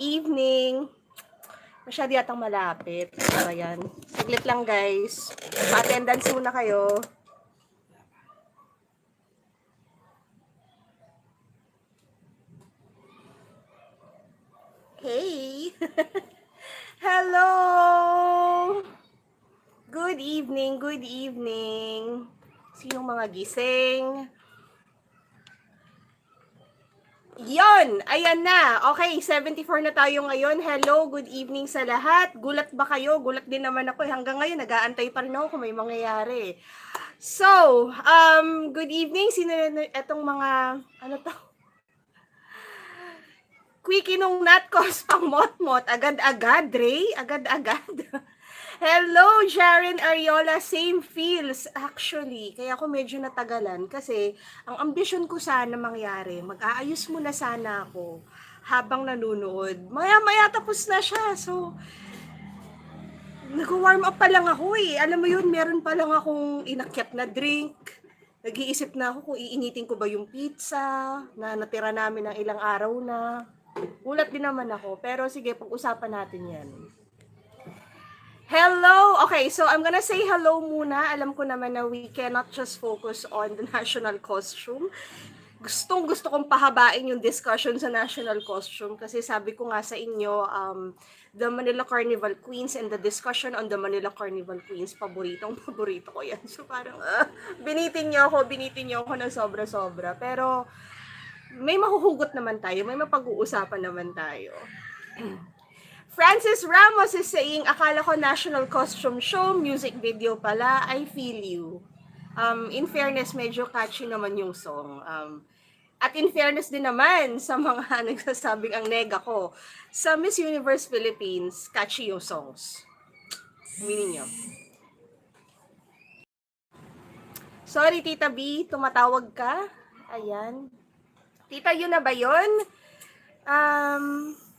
Evening. Masyado yatang malapit. Ano ba yan? Saglit lang guys. Pa-attendance muna kayo. Hey! Hello! Good evening, good evening. Sinong mga gising? Yon, ayan na. Okay, 74 na tayo ngayon. Hello, good evening sa lahat. Gulat ba kayo? Gulat din naman ako. Hanggang ngayon, nag-aantay pa rin ako kung may mangyayari. So, good evening. Sino etong mga, ano to? Quickie nung Natcos pang mot-mot. Agad-agad, Ray. Agad-agad. Hello, Jaren Ariola. Same feels, actually. Kaya ako medyo natagalan kasi ang ambisyon ko sana mangyari, mag-aayos muna sana ako habang nanonood. Maya-maya tapos na siya. So, nag-warm up pa lang ako eh. Alam mo yun, meron pa lang akong inakyat na drink. Nag-iisip na ako kung iinitin ko ba yung pizza na natira namin ng ilang araw na. Ulat din naman ako. Pero sige, pag-usapan natin yan. Hello! Okay, so I'm gonna say hello muna. Alam ko naman na we cannot just focus on the national costume. Gusto kong pahabain yung discussion sa national costume kasi sabi ko nga sa inyo, the Manila Carnival Queens and the discussion on the Manila Carnival Queens, paborito ko yan. So parang, binitin niyo ako na sobra-sobra. Pero, may mahuhugot naman tayo, may mapag-uusapan naman tayo. Francis Ramos is saying, akala ko national costume show, music video pala, I feel you. In fairness, medyo catchy naman yung song. At in fairness din naman sa mga nagsasabing ang nega ko, sa Miss Universe Philippines, catchy yung songs. Aminin nyo. Sorry, Tita B, tumatawag ka? Ayan. Tita, yun na ba yun?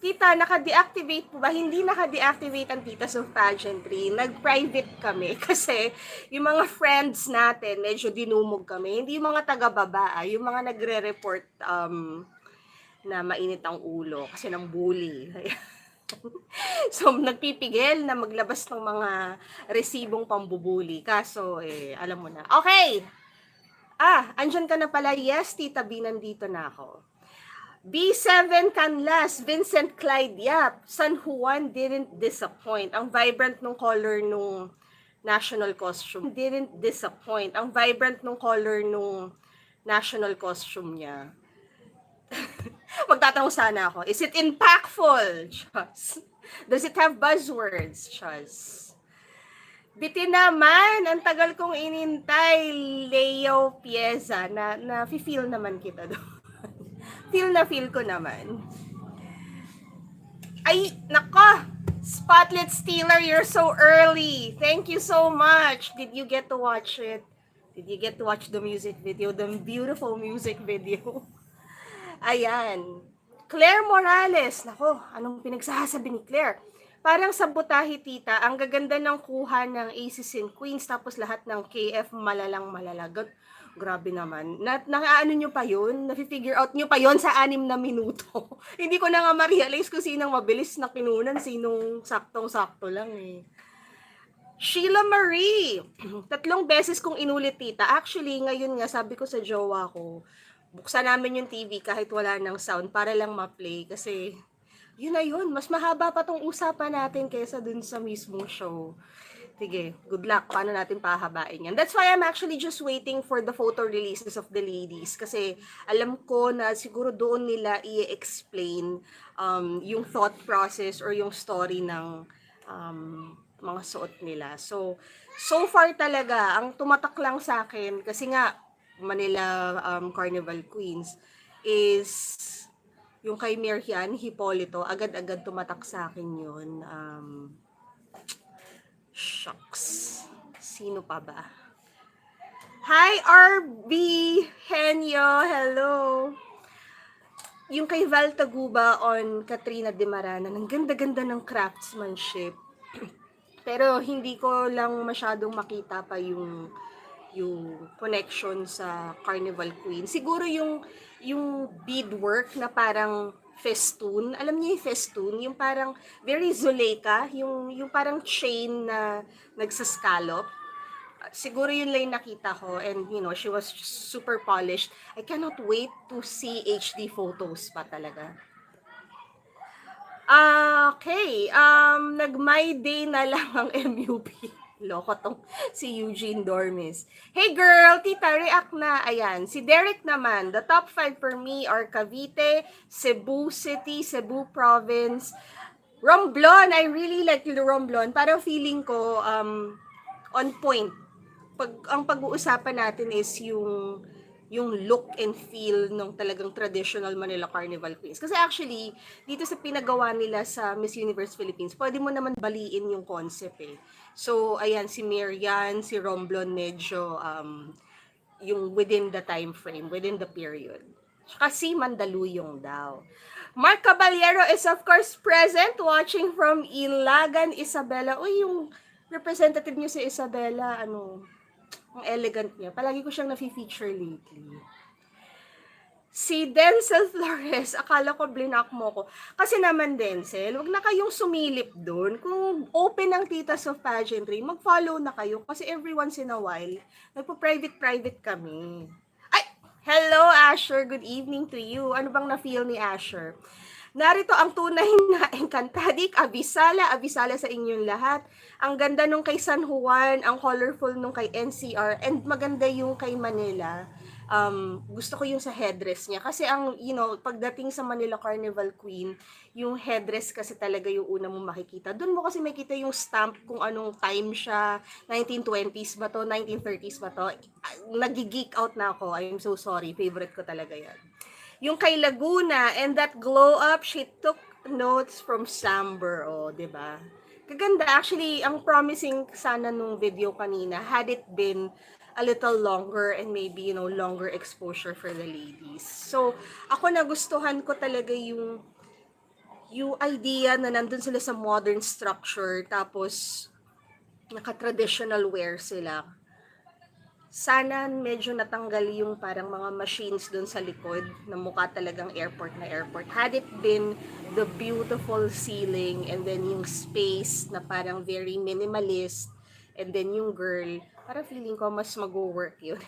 Tita, naka-deactivate po ba? Hindi naka-deactivate ang Titas of Pageantry. Nag-private kami kasi yung mga friends natin, medyo dinumog kami. Hindi yung mga taga-baba, yung mga nagre-report na mainit ang ulo kasi ng bully. So, nagpipigil na maglabas ng mga resibong pambubuli. Kaso, alam mo na. Okay! Andyan ka na pala. Yes, Tita B, nandito na ako. B7 Canlas, Vincent Clyde Yap, San Juan didn't disappoint. Ang vibrant nung color nung national costume. Didn't disappoint. Ang vibrant nung color nung national costume niya. Magtatanong sana ako, is it impactful? Chos. Does it have buzzwords? Chos. Bitin naman, ang tagal kong inintay, Leo Pieza, na feel naman kita doon. Feel ko naman. Ay, nako! Spotlight Stealer, you're so early. Thank you so much. Did you get to watch it? Did you get to watch the music video? The beautiful music video. Ayan. Claire Morales. Nako, anong pinagsasabi ni Claire? Parang sa butahe, Tita, ang gaganda ng kuha ng Aces and Queens, tapos lahat ng KF malalang malalagot. Grabe naman. Nakaano nyo pa yun? Nafi-figure out nyo pa yun sa 6 na minuto. Hindi ko na nga ma-realize kung sinong mabilis na kinunan, sinong saktong-sakto lang eh. Sheila Marie, 3 beses kong inulit, Tita. Actually, ngayon nga, sabi ko sa jowa ko, buksan namin yung TV kahit wala ng sound para lang ma-play. Kasi, yun na yun. Mas mahaba pa tong usapan natin kaysa dun sa mismong show. Sige, good luck. Paano natin pahabain yan? That's why I'm actually just waiting for the photo releases of the ladies. Kasi alam ko na siguro doon nila i-explain yung thought process or yung story ng mga suot nila. So far talaga, ang tumatak lang sa akin, kasi nga, Manila Carnival Queens, is yung kay Miriam Hipolito, agad-agad tumatak sa akin yun. Shucks. Sino pa ba? Hi, RB Henyo. Hello. Yung kay Val Taguba on Katrina De Marana, ang ganda-ganda ng craftsmanship. Pero hindi ko lang masyadong makita pa yung connection sa Carnival Queen. Siguro yung beadwork na parang festoon. Alam niyo yung festoon? Yung parang very Zuleika, yung parang chain na nagsascallop. Siguro yun lang yung nakita ko, and she was super polished. I cannot wait to see HD photos pa talaga. Okay, nag-my day na lang ang MUP. Loko tong si Eugene Dormis. Hey girl, tita, react na. Ayan, si Derek naman, the top 5 for me are Cavite, Cebu City, Cebu Province, Romblon. I really like the Romblon. Parang feeling ko, on point. Ang pag-uusapan natin is yung look and feel ng talagang traditional Manila Carnival Queens. Kasi actually, dito sa pinagawa nila sa Miss Universe Philippines, pwede mo naman baliin yung concept eh. So, ayan, si Marian, si Romblon, medyo yung within the time frame, within the period. Kasi Mandaluyong daw. Mark Caballero is of course present, watching from Ilagan, Isabela. Uy, yung representative niyo si Isabela, ang elegant niya. Palagi ko siyang nafe-feature lately. Si Denzel Flores, akala ko blinak mo ko. Kasi naman Denzel, wag na kayong sumilip doon. Kung open ang Titas of Pageantry, mag-follow na kayo. Kasi every once in a while, nagpo-private kami. Ay, hello Asher, good evening to you. Ano bang na-feel ni Asher? Narito ang tunay na Encantadik, abisala sa inyong lahat. Ang ganda nung kay San Juan, ang colorful nung kay NCR, and maganda yung kay Manila. Gusto ko yung sa headdress niya. Kasi pagdating sa Manila Carnival Queen, yung headdress kasi talaga yung una mong makikita. Doon mo kasi makita yung stamp kung anong time siya, 1920s ba to, 1930s ba to. Nag-geek out na ako, I'm so sorry, favorite ko talaga yan. Yung kay Laguna, and that glow up, she took notes from Samber, di ba? Kaganda. Actually, ang promising sana nung video kanina, had it been a little longer and maybe, longer exposure for the ladies. So, ako nagustuhan ko talaga yung idea na nandun sila sa modern structure, tapos naka-traditional wear sila. Sana medyo natanggal yung parang mga machines doon sa likod na mukha talagang airport na airport. Had it been the beautiful ceiling and then yung space na parang very minimalist, and then yung girl, parang feeling ko mas mag-work yun.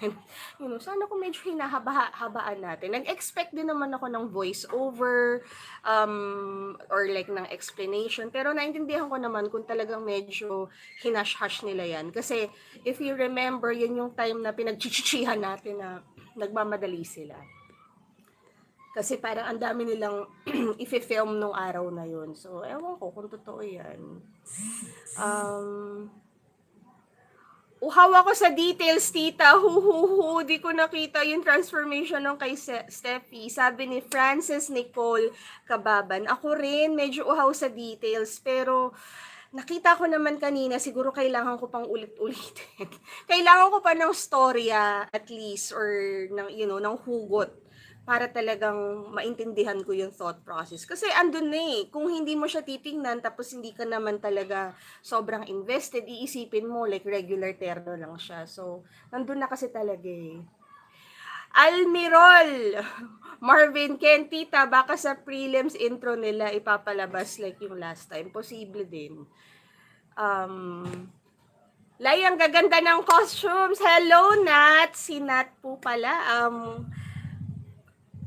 Sana kung medyo hinahaba-habaan natin. Nag-expect din naman ako ng voice over or like ng explanation. Pero naintindihan ko naman kung talagang medyo hinash-hash nila yan. Kasi if you remember, yun yung time na pinagchichichihan natin na nagmamadali sila. Kasi parang ang dami nilang i-film nung araw na yun. So, ewan ko kung totoo yan. Uhaw ako sa details, tita. Di ko nakita yung transformation ng kay Steffi. Sabi ni Frances Nicole Kababan. Ako rin, medyo uhaw sa details. Pero, nakita ko naman kanina, siguro kailangan ko pang ulit-ulitin. Kailangan ko pa ng storya, at least, or ng hugot, para talagang maintindihan ko yung thought process. Kasi andun na eh, kung hindi mo siya titingnan, tapos hindi ka naman talaga sobrang invested, iisipin mo like regular terno lang siya. So, nandun na kasi talaga eh. Almirol, Marvin Ken, tita, baka sa prelims intro nila ipapalabas like yung last time. Posible din. Lai, ang gaganda ng costumes. Hello, Nat. Si Nat po pala.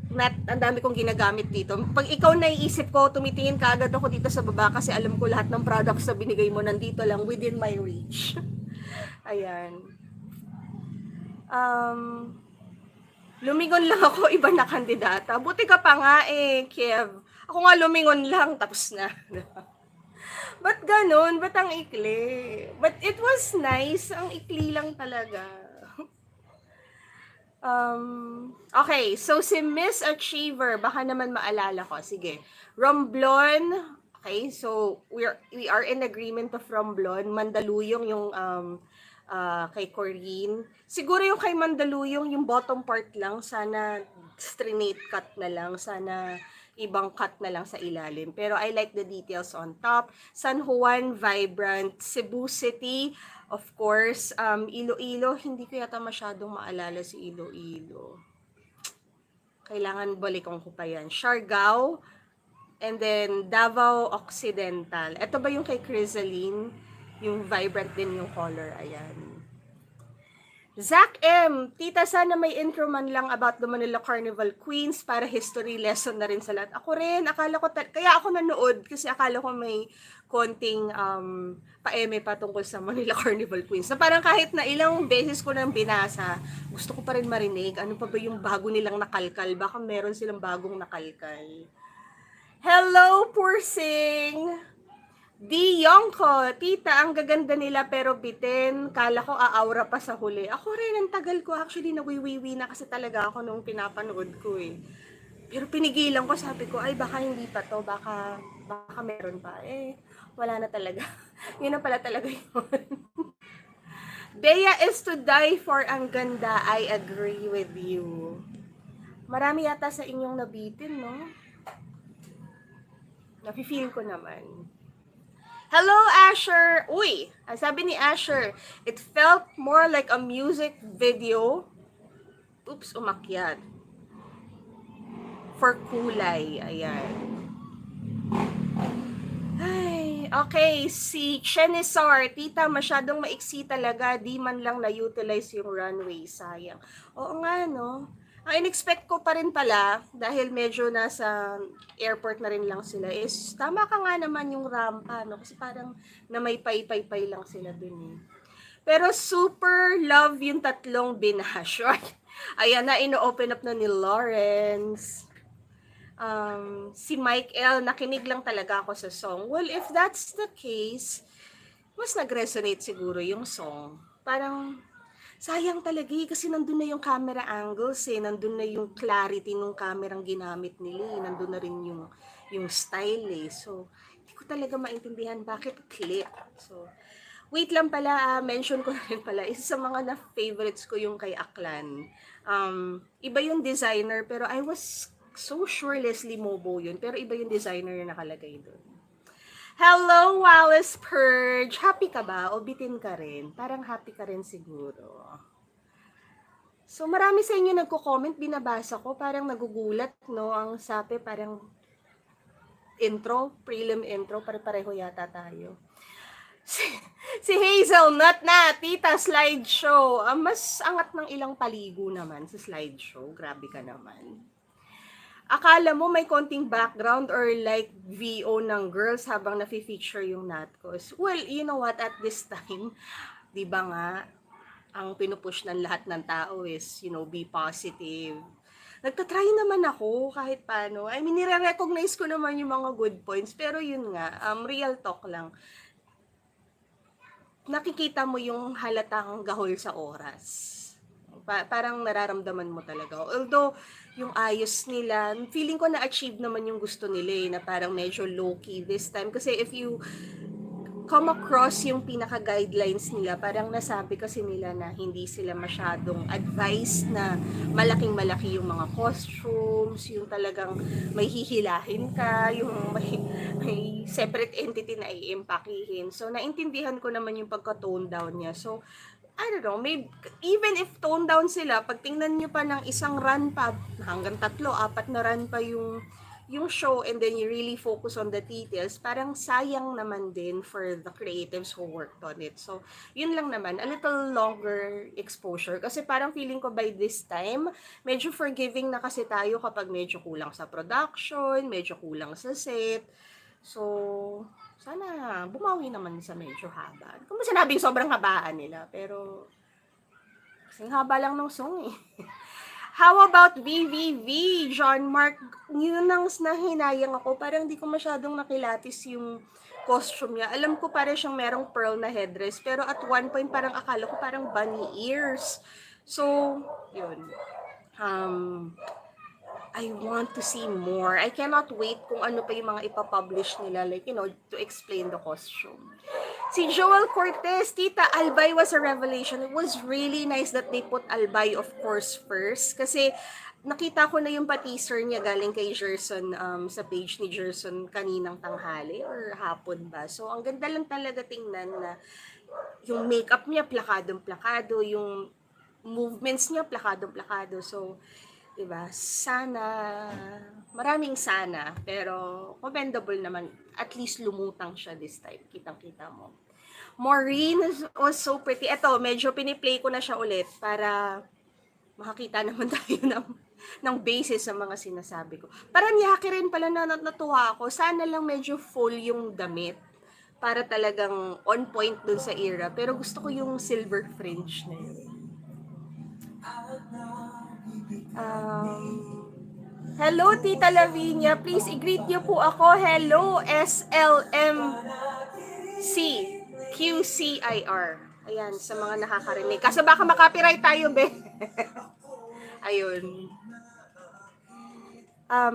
Nat, ang dami kong ginagamit dito. Pag ikaw naiisip ko, tumitingin ka agad ako dito sa baba kasi alam ko lahat ng products na binigay mo nandito lang within my reach. Ayan. Lumingon lang ako, iba na kandidata. Buti ka pa nga eh, Kev. Ako nga lumingon lang, tapos na. Ba't ganun? Ba't ang ikli? But it was nice. Ang ikli lang talaga. Okay, so si Miss Achiever, baka naman maalala ko. Sige. Romblon. Okay, so we are in agreement of Romblon. Mandaluyong yung kay Corinne. Siguro yung kay Mandaluyong, yung bottom part lang, sana straight cut na lang. Sana ibang cut na lang sa ilalim. Pero I like the details on top. San Juan, vibrant. Cebu City, of course. Iloilo, hindi ko yata masyadong maalala si Iloilo. Kailangan balikan ko pa yan. Siargao, And then, Davao Occidental. Ito ba yung kay Crisaline? Yung vibrant din yung color. Ayan. Zach M. Tita, sana may intro man lang about the Manila Carnival Queens para history lesson na rin sa lahat. Ako rin, akala ko, kaya ako nanood kasi akala ko may konting pa-eme pa tungkol sa Manila Carnival Queens. Na parang kahit na ilang beses ko nang binasa, gusto ko pa rin marinig. Ano pa ba yung bago nilang nakalkal? Baka meron silang bagong nakalkal. Hello, Pursing! Di Yongko, tita, ang gaganda nila pero bitin. Kala ko aaura pa sa huli. Ako rin, ang tagal ko. Actually, nawiwiwi na kasi talaga ako nung pinapanood ko eh. Pero pinigilan ko, sabi ko, ay baka hindi pa to, baka meron pa. Eh, wala na talaga. Yun na pala talaga yun. Bea is to die for, ang ganda. I agree with you. Marami yata sa inyong nabitin, no? Nafe-feel ko naman. Hello, Asher! Uy! Sabi ni Asher, it felt more like a music video. Oops, umakyat. For kulay. Ayan. Ay, okay. Si Chenisar, tita, masyadong maiksi talaga. Di man lang na-utilize yung runway. Sayang. Oo nga, no? Ang in-expect ko pa rin pala, dahil medyo nasa airport na rin lang sila, is tama ka nga naman yung rampa, no? Kasi parang na may pay-pay-pay lang sila dun eh. Pero super love yung tatlong binash. Ayan na, ino-open up na ni Lawrence. Si Mike L, nakinig lang talaga ako sa song. Well, if that's the case, mas nag-resonate siguro yung song. Parang, sayang talaga kasi nandun na yung camera angles eh, nandun na yung clarity ng kamerang ginamit nila eh, nandun na rin yung style eh. So, hindi ko talaga maintindihan bakit clip. So, wait lang pala, mention ko na rin pala, isa sa mga na-favorites ko yung kay Aklan. Iba yung designer, pero I was so sure Leslie Mobo yun, pero iba yung designer na nakalagay doon. Hello, Wallace Purge! Happy ka ba? O bitin ka rin? Parang happy ka rin siguro. So, marami sa inyo nagko-comment, binabasa ko, parang nagugulat, no? Ang sabi, parang intro, prelim intro, pare-pareho yata tayo. Si Hazelnut na, tita, slideshow. Mas angat ng ilang paligo naman sa slideshow. Grabe ka naman. Akala mo may konting background or like VO ng girls habang nafe-feature yung Natcos. Well, you know what, at this time, di ba nga, ang pinupush ng lahat ng tao is, you know, be positive. Nagtatry naman ako kahit paano. I mean, nire-recognize ko naman yung mga good points, pero yun nga, real talk lang. Nakikita mo yung halatang gahol sa oras. Parang nararamdaman mo talaga. Although, yung ayos nila, feeling ko na-achieve naman yung gusto nila eh, na parang medyo low-key this time. Kasi if you come across yung pinaka-guidelines nila, parang nasabi kasi nila na hindi sila masyadong advised na malaking-malaki yung mga costumes, yung talagang may hihilahin ka, yung may separate entity na i-impakihin. So, naintindihan ko naman yung pagka-tone down niya. So, I don't know, maybe, even if tone down sila, pag tingnan nyo pa ng isang run pa, hanggang 3-4 na run pa yung show, and then you really focus on the details, parang sayang naman din for the creatives who worked on it. So, yun lang naman, a little longer exposure. Kasi parang feeling ko by this time, medyo forgiving na kasi tayo kapag medyo kulang sa production, medyo kulang sa set. So, sana bumawi naman sa medyo haba. Kung sinabing sobrang habaan nila, pero kasing haba lang ng song eh. How about VVV, John Mark? Yun ang nahinayang ako. Parang hindi ko masyadong nakilatis yung costume niya. Alam ko parang siyang merong pearl na headdress, pero at one point parang akala ko parang bunny ears. So, yun. I want to see more. I cannot wait kung ano pa yung mga ipapublish nila, like, you know, to explain the costume. Si Joel Cortez, tita, Albay was a revelation. It was really nice that they put Albay, of course, first. Kasi nakita ko na yung pa-teaser niya galing kay Gerson sa page ni Gerson kaninang tanghali or hapon ba. So, ang ganda lang talaga tingnan na yung makeup niya, plakadong-plakado, yung movements niya, plakadong-plakado. So, 'Diba? Sana, maraming sana, pero commendable naman. At least lumutang siya this time. Kitang-kita mo. Maureen was so pretty. Eto, medyo piniplay ko na siya ulit para makakita naman tayo ng basis sa mga sinasabi ko. Paranyake rin pala na natuwa ako. Sana lang medyo full yung damit para talagang on point dun sa era. Pero gusto ko yung silver fringe na yun. Hello, Tita Lavinia. Please, i-greet niyo po ako. Hello, SLMC. QCIR. Ayan, sa mga nakakarinig. Kaso baka makapiright tayo, be. Ayun.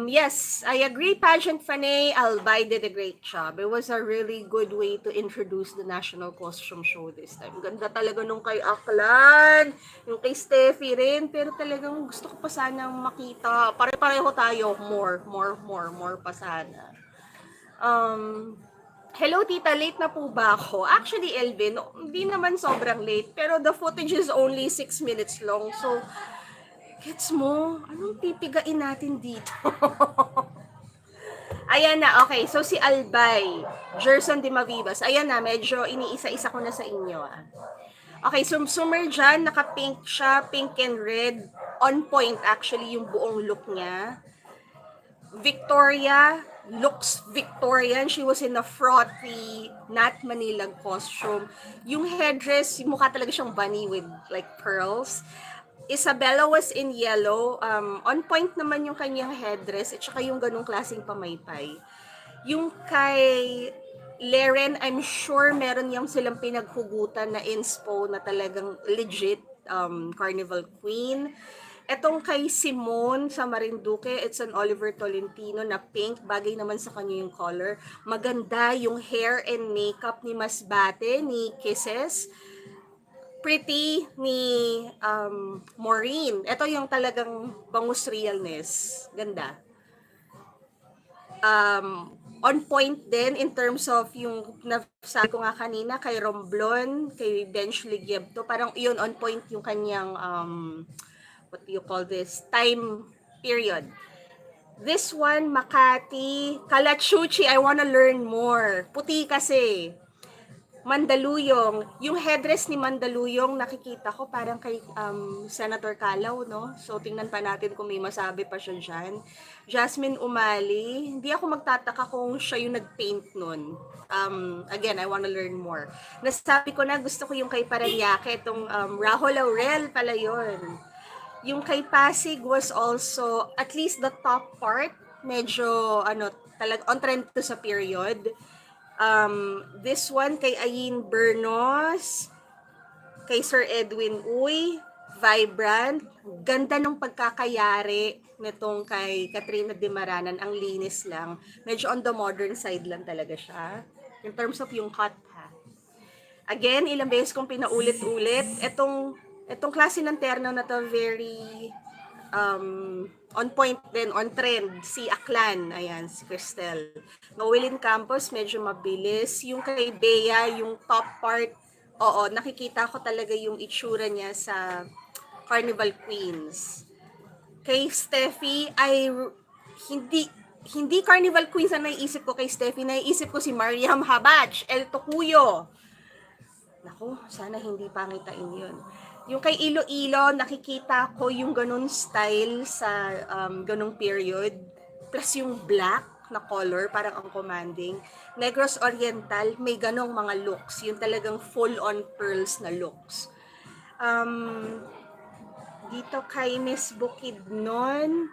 Yes, I agree, Pageant Fanay. Albay did a great job. It was a really good way to introduce the National Costume Show this time. Ganda talaga nung kay Aklan, yung kay Steffi rin, pero talagang gusto ko pa sanang makita. Pare-pareho tayo. More pa sana. Hello, Tita. Late na po ba ako? Actually, Elvin, hindi naman sobrang late, pero the footage is only 6 minutes long. So, gets mo? Anong pipigain natin dito? Ayan na, okay. So, si Albay, Gerson de Mavibas. Ayan na, medyo iniisa-isa ko na sa inyo. Okay, so Summer dyan, naka-pink siya, pink and red. On point, actually, yung buong look niya. Victoria, looks Victorian. She was in a frothy, not Manila costume. Yung headdress, mukha talaga siyang bunny with like pearls. Isabella was in yellow. On point naman yung kanyang headdress at saka yung ganung klaseng pamaypay. Yung kay Leren, I'm sure meron yung silang pinaghugutan na inspo na talagang legit Carnival Queen. Etong kay Simone sa Marinduque, it's an Oliver Tolentino na pink. Bagay naman sa kanya yung color. Maganda yung hair and makeup ni Masbate, ni Kisses. Pretty ni Maureen. Ito yung talagang bangus realness. Ganda. On point din in terms of yung nasabi ko nga kanina kay Romblon, kay Bench Ligyebto. Parang yun on point yung kanyang what do you call this? Time period. This one, Makati, Kalachuchi, I wanna learn more. Puti kasi. Mandaluyong, yung headdress ni Mandaluyong nakikita ko parang kay Senator Calaw, no? So tingnan pa natin kung may masabi pa siya dyan. Jasmine Umali, hindi ako magtataka kung siya yung nag-paint nun. Again, I wanna learn more. Nasabi ko na gusto ko yung kay Paranaque, itong Rahul Laurel pala yun. Yung kay Pasig was also, at least the top part, medyo talag on trend to sa period. This one kay Ayin Bernos, kay Sir Edwin Uy, vibrant, ganda ng pagkakayari nitong kay Katrina de Maranan, ang linis lang. Medyo on the modern side lang talaga siya. In terms of yung cut, ha. Again, ilang beses kong pinaulit-ulit. Itong klase ng terno na to, very on point din, on trend, si Aklan, ayan, si Cristel. Ngawilin Campos, medyo mabilis. Yung kay Bea, yung top part, oo, nakikita ko talaga yung itsura niya sa Carnival Queens. Kay Steffi, hindi Carnival Queens ang naiisip ko kay Steffi, naiisip ko si Mariam Habach, El Tocuyo. Naku, sana hindi pangitain yun. Yung kay Iloilo, nakikita ko yung ganun style sa ganung period. Plus yung black na color, parang ang commanding. Negros Oriental, may ganong mga looks. Yung talagang full-on pearls na looks. Dito kay Miss Bukidnon.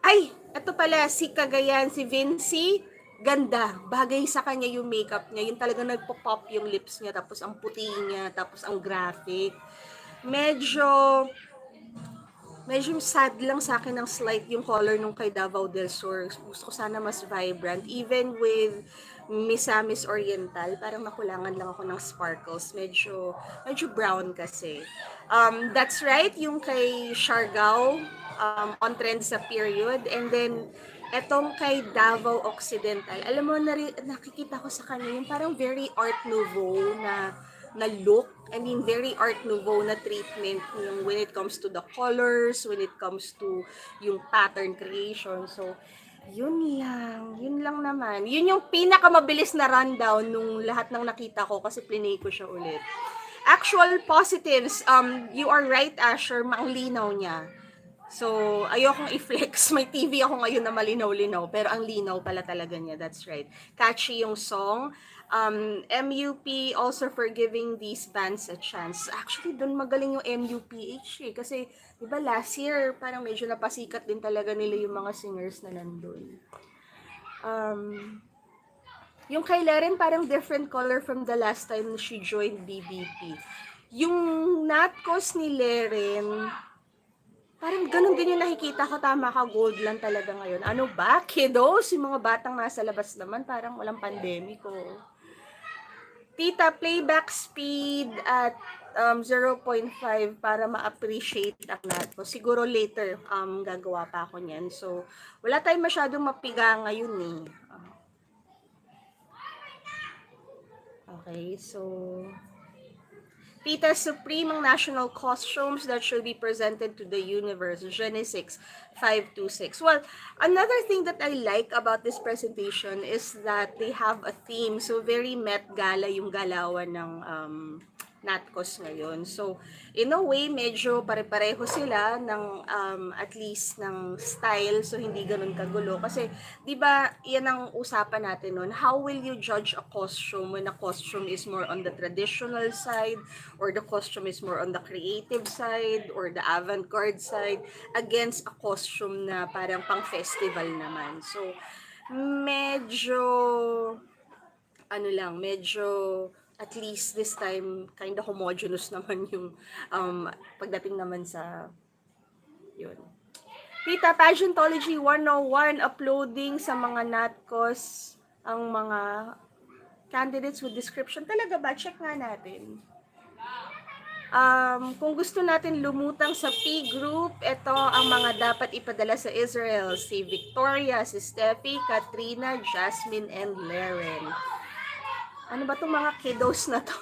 Ay, ito pala, si Cagayan, si Vinci. Ganda. Bagay sa kanya yung makeup niya. Yung talagang nagpo-pop yung lips niya, tapos ang puti niya, tapos ang graphic. Medyo sad lang sa akin ng slight yung color nung kay Davao del Sur. Gusto ko sana mas vibrant. Even with Misamis Oriental, parang nakulangan lang ako ng sparkles. Medyo brown kasi. That's right, yung kay Siargao, on trend sa period. And then, etong kay Davao Occidental, alam mo, nakikita ko sa kanya yung parang very Art Nouveau na na look. I mean, very Art Nouveau na treatment yung when it comes to the colors, when it comes to yung pattern creation. So, yun lang naman. Yun yung pinakamabilis na rundown nung lahat ng nakita ko kasi plinay ko siya ulit. Actual positives, you are right, Asher, ang linaw niya. So, ayokong i-flex. May TV ako ngayon na malinaw-linaw, pero ang linaw pala talaga niya. That's right. Catchy yung song. MUP also for giving these bands a chance. Actually, doon magaling yung MUPH eh. Kasi, di ba last year, parang medyo napasikat din talaga nila yung mga singers na nandun. Yung kay Leren, parang different color from the last time she joined BBP. Yung Natcos ni Leren, parang ganun din yung nakikita ko, tama ka, gold lang talaga ngayon. Ano ba, kiddos? Yung mga batang nasa labas naman, parang walang pandemiko. Tita, playback speed at 0.5 para ma-appreciate ang Natco. Siguro later, gagawa pa ako niyan. So, wala tayong masyadong mapiga ngayon eh. Okay, so Tita, supreme ang national costumes that should be presented to the universe. Genesis 526. Well, another thing that I like about this presentation is that they have a theme. So, very Met Gala yung galawan ng Natcos ngayon. So, in a way, medyo pare-pareho sila ng at least ng style. So, hindi ganun kagulo. Kasi, di ba, yan ang usapan natin nun. How will you judge a costume when a costume is more on the traditional side or the costume is more on the creative side or the avant-garde side against a costume na parang pang-festival naman. So, medyo medyo at least this time kind of homogeneous naman yung pagdating naman sa yun. Tita, Pageantology 101 uploading sa mga Natcos ang mga candidates with description. Talaga ba? Check nga natin. Kung gusto natin lumutang sa P group, ito ang mga dapat ipadala sa Israel. Si Victoria, si Steffi, Katrina, Jasmine, and Leren. Ano ba itong mga kiddos na to?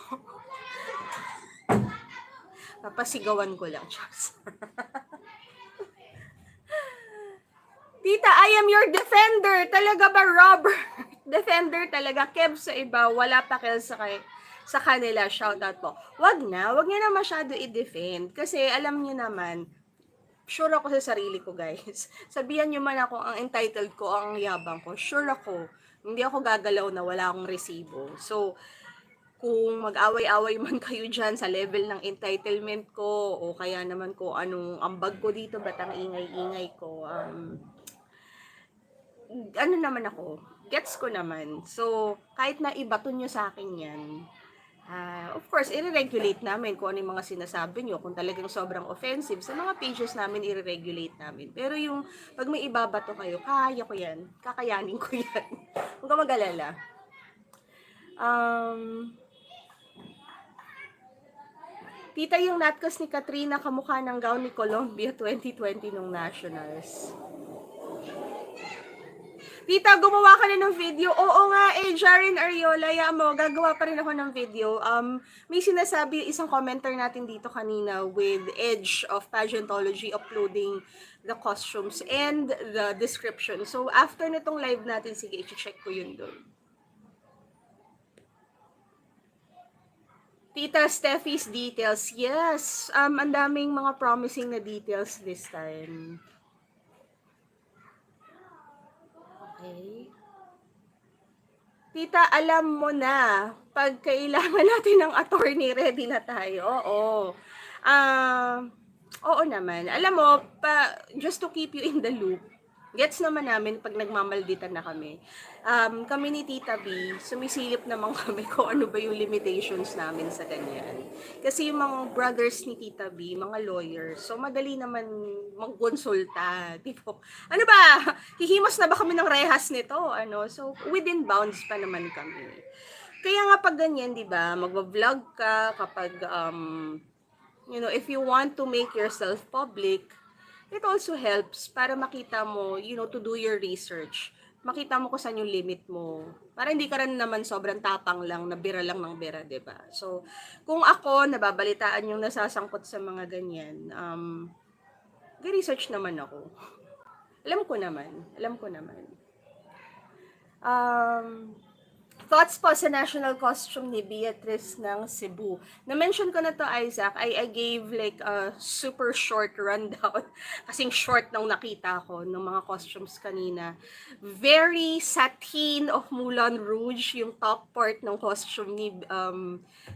Papasigawan ko lang, Charles. Tita, I am your defender. Talaga ba, Robert? Defender talaga. Kev sa iba, wala pa kel sa kanila. Shout out po. Wag niyo na masyado i-defend. Kasi alam niyo naman, sure ako sa sarili ko, guys. Sabihan niyo man ako ang entitled ko, ang yabang ko. Sure ako. Hindi ako gagalaw na wala akong resibo. So, kung mag-away-away man kayo dyan sa level ng entitlement ko o kaya naman ko anong ambag ko dito, ba't ang ingay-ingay ko, ano naman ako, gets ko naman. So, kahit na ibato nyo sa akin yan, of course, i-regulate namin kung ano yung mga sinasabi nyo. Kung talagang sobrang offensive, sa mga pages namin, i-regulate namin. Pero yung, pag may ibabato kayo, kaya ko yan. Kakayanin ko yan. Huwag ka mag-alala. Tita, yung Natcos ni Katrina, kamukha ng gown ni Colombia 2020 nung Nationals. Tita, gumawa ka na ng video. Oo nga Jaren Ariola, mo, gagawa pa rin ako ng video. May sinasabi isang commenter natin dito kanina with Edge of Pageantology uploading the costumes and the description. So, after nitong live natin, sige, i-check ko yun doon. Tita Steffi's details. Yes, ang daming mga promising na details this time. Okay. Tita, alam mo na, pag kailangan natin ng attorney, ready na tayo. Oo. Oo naman. Alam mo, just to keep you in the loop, gets naman namin pag nagmamalditan na kami. Kami ni Tita B, sumisilip naman kami kung ano ba yung limitations namin sa ganyan. Kasi yung mga brothers ni Tita B, mga lawyers, so madali naman magkonsulta. Tipo, ano ba? Hihimos na ba kami ng rehas nito? So, within bounds pa naman kami. Kaya nga pag ganyan, di ba, magbablog ka kapag, if you want to make yourself public, it also helps para makita mo, to do your research. makita mo kung saan yung limit mo. Para hindi ka rin naman sobrang tapang lang, na bira lang ng bira, 'di ba? So, kung ako, nababalitaan yung nasasangkot sa mga ganyan, research naman ako. Alam ko naman. Um, Thoughts po sa national costume ni Beatrice ng Cebu. Na-mention ko na to, Isaac. I gave like a super short rundown. Kasing short nung nakita ko ng mga costumes kanina. Very satin of Moulin Rouge, yung top part ng costume ni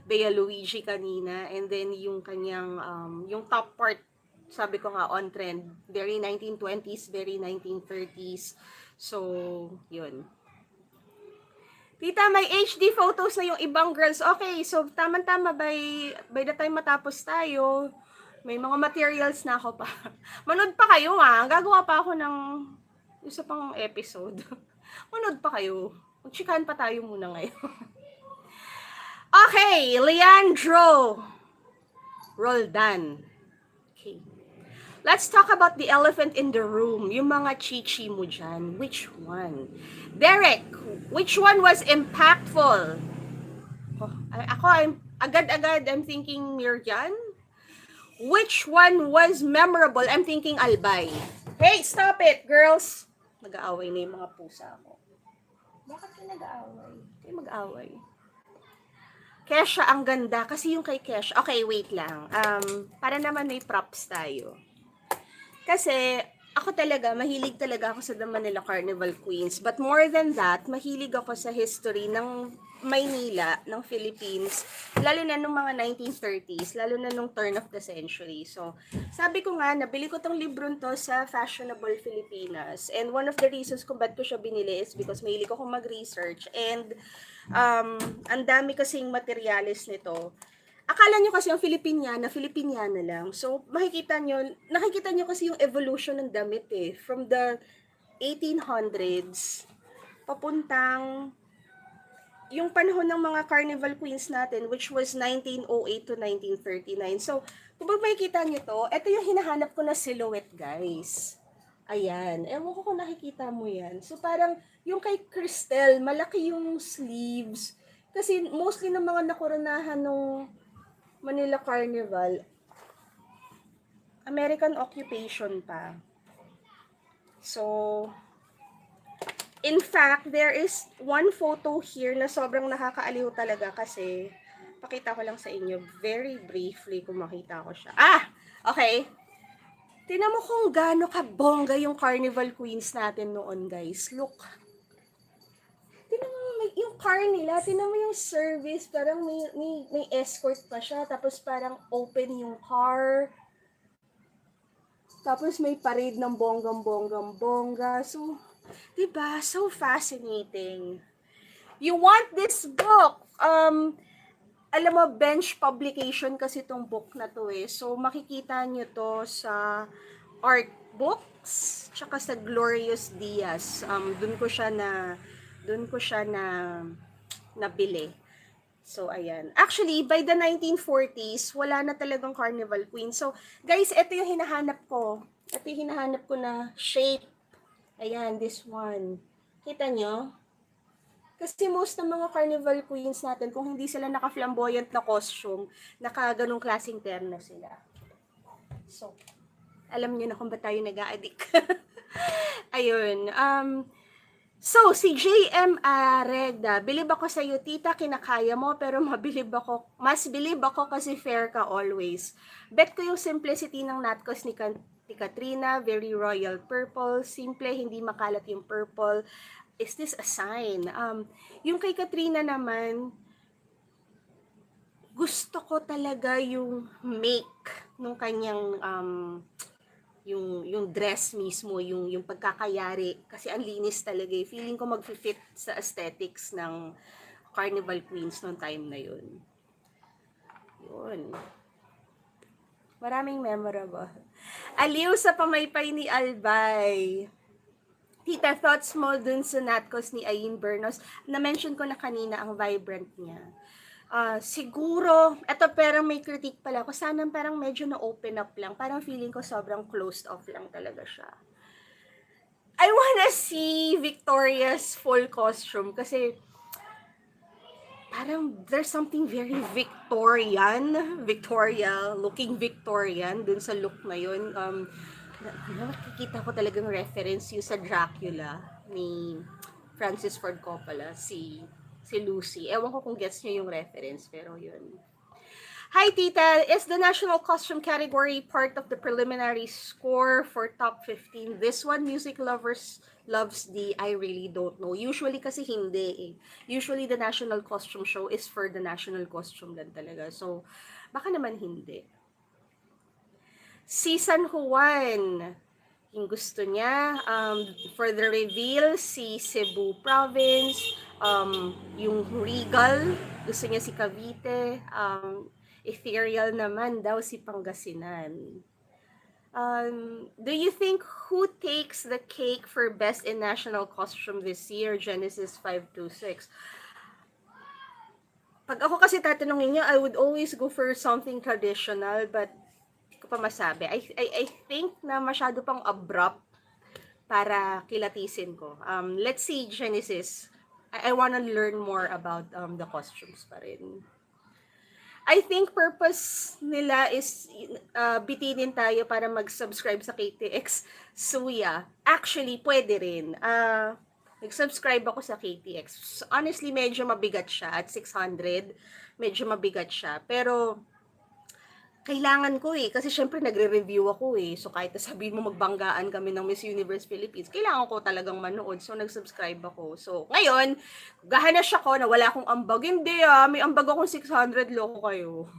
Bea Luigi kanina. And then yung kanyang, yung top part, sabi ko nga, on trend. Very 1920s, very 1930s. So, yun. Tita, may HD photos na yung ibang girls. Okay, so tama-tama by the time matapos tayo, may mga materials na ako pa. Manood pa kayo Gagawa pa ako ng isa pang episode. Manood pa kayo. Magchikahan pa tayo muna ngayon. Okay, Leandro Roldan. Okay. Let's talk about the elephant in the room. Yung mga chichi mo dyan. Which one? Derek, which one was impactful? I'm thinking Mirjan. Which one was memorable? I'm thinking Albay. Hey, stop it, girls! Mag-aaway na yung mga pusa ko. Bakit kayo nag-aaway? Kayo mag-aaway. Kesha, ang ganda. Kasi yung kay Kesha. Okay, wait lang. Para naman may props tayo. Kasi, ako talaga, mahilig talaga ako sa The Manila Carnival Queens. But more than that, mahilig ako sa history ng Maynila, ng Philippines, lalo na nung mga 1930s, lalo na nung turn of the century. So, sabi ko nga, nabili ko tong libro to sa Fashionable Filipinas. And one of the reasons kung ba't ko siya binili is because mahilig ako mag-research. And, ang dami kasing materialis nito. Akala nyo kasi yung Filipiniana lang. So, nakikita nyo kasi yung evolution ng damit From the 1800s, papuntang yung panahon ng mga carnival queens natin, which was 1908 to 1939. So, kung makikita nyo to, ito yung hinahanap ko na silhouette, guys. Ayan. Ewan ko kung nakikita mo yan. So, parang yung kay Cristel, malaki yung sleeves. Kasi mostly ng mga nakurunahan nung Manila Carnival, American occupation pa. So, in fact, there is one photo here na sobrang nakakaaliw talaga kasi, pakita ko lang sa inyo, very briefly kung makita ko siya. Okay. Tingnan mo kung gaano kabongga yung Carnival Queens natin noon, guys. Look. Tingnan mo yung car nila, tingnan mo yung service, parang may escort pa siya, tapos parang open yung car. Tapos may parade ng bonggang-bonggang-bongga. So, diba? So fascinating. You want this book? Alam mo, bench publication kasi tong book na to So, makikita nyo to sa art books, tsaka sa Glorious Diaz. Doon ko siya nabili. So, ayan. Actually, by the 1940s, wala na talagang Carnival Queen. So, guys, ito yung hinahanap ko. Ito yung hinahanap ko na shape. Ayan, this one. Kita nyo? Kasi most ng mga Carnival Queens natin, kung hindi sila naka-flamboyant na costume, naka-ganong klaseng terno sila. So, alam nyo na kung ba tayo nag-a-addict. Ayun. So, si JM Aregda, bilib ako sa iyo, tita, kinakaya mo, pero mas bilib ako kasi fair ka always. Bet ko yung simplicity ng Natcos ni Katrina, very royal purple, simple, hindi makalat yung purple. Is this a sign? Yung kay Katrina naman, gusto ko talaga yung make nung kanyang yung dress mismo, yung pagkakayari, kasi ang linis talaga Feeling ko mag-fit sa aesthetics ng Carnival Queens noong time na yun. Yun. Maraming memorable. Aliw sa pamaypay ni Albay. Tita, thoughts mo dun sa Natcos ni Ayin Bernos? Na-mention ko na kanina ang vibrant niya. Siguro, eto parang may critique pala ako, sana parang medyo na-open up lang, parang feeling ko sobrang closed off lang talaga siya. I wanna see Victoria's full costume kasi parang there's something very looking Victorian dun sa look na yun. Nakikita ko talagang reference yung sa Dracula ni Francis Ford Coppola, si Lucy. Ewan ko kung gets nyo yung reference, pero yun. Hi, Tita. Is the national costume category part of the preliminary score for top 15? This one, music lovers loves the I really don't know. Usually kasi hindi eh. Usually the national costume show is for the national costume lang talaga. So, baka naman hindi. Si San Juan, yung gusto niya, for the reveal, si Cebu Province, yung Regal, gusto niya si Cavite, ethereal naman daw si Pangasinan. Do you think who takes the cake for best in national costume this year? Genesis 526. Pag ako kasi tatanungin niya, I would always go for something traditional, but hindi ko pa masabi. I think na masyado pang abrupt para kilatisin ko. Let's see, Genesis. I wanna learn more about the costumes pa rin. I think purpose nila is bitinin tayo para mag-subscribe sa KTX Suya. Actually, pwede rin. Nag-subscribe ako sa KTX. Honestly, medyo mabigat siya at 600. Medyo mabigat siya. Pero, kailangan ko eh. Kasi syempre nagre-review ako eh. So kahit sabihin mo magbanggaan kami ng Miss Universe Philippines, kailangan ko talagang manood. So nag-subscribe ako. So ngayon, gahanas ako na wala akong ambag. Hindi may ambag akong 600, loko kayo.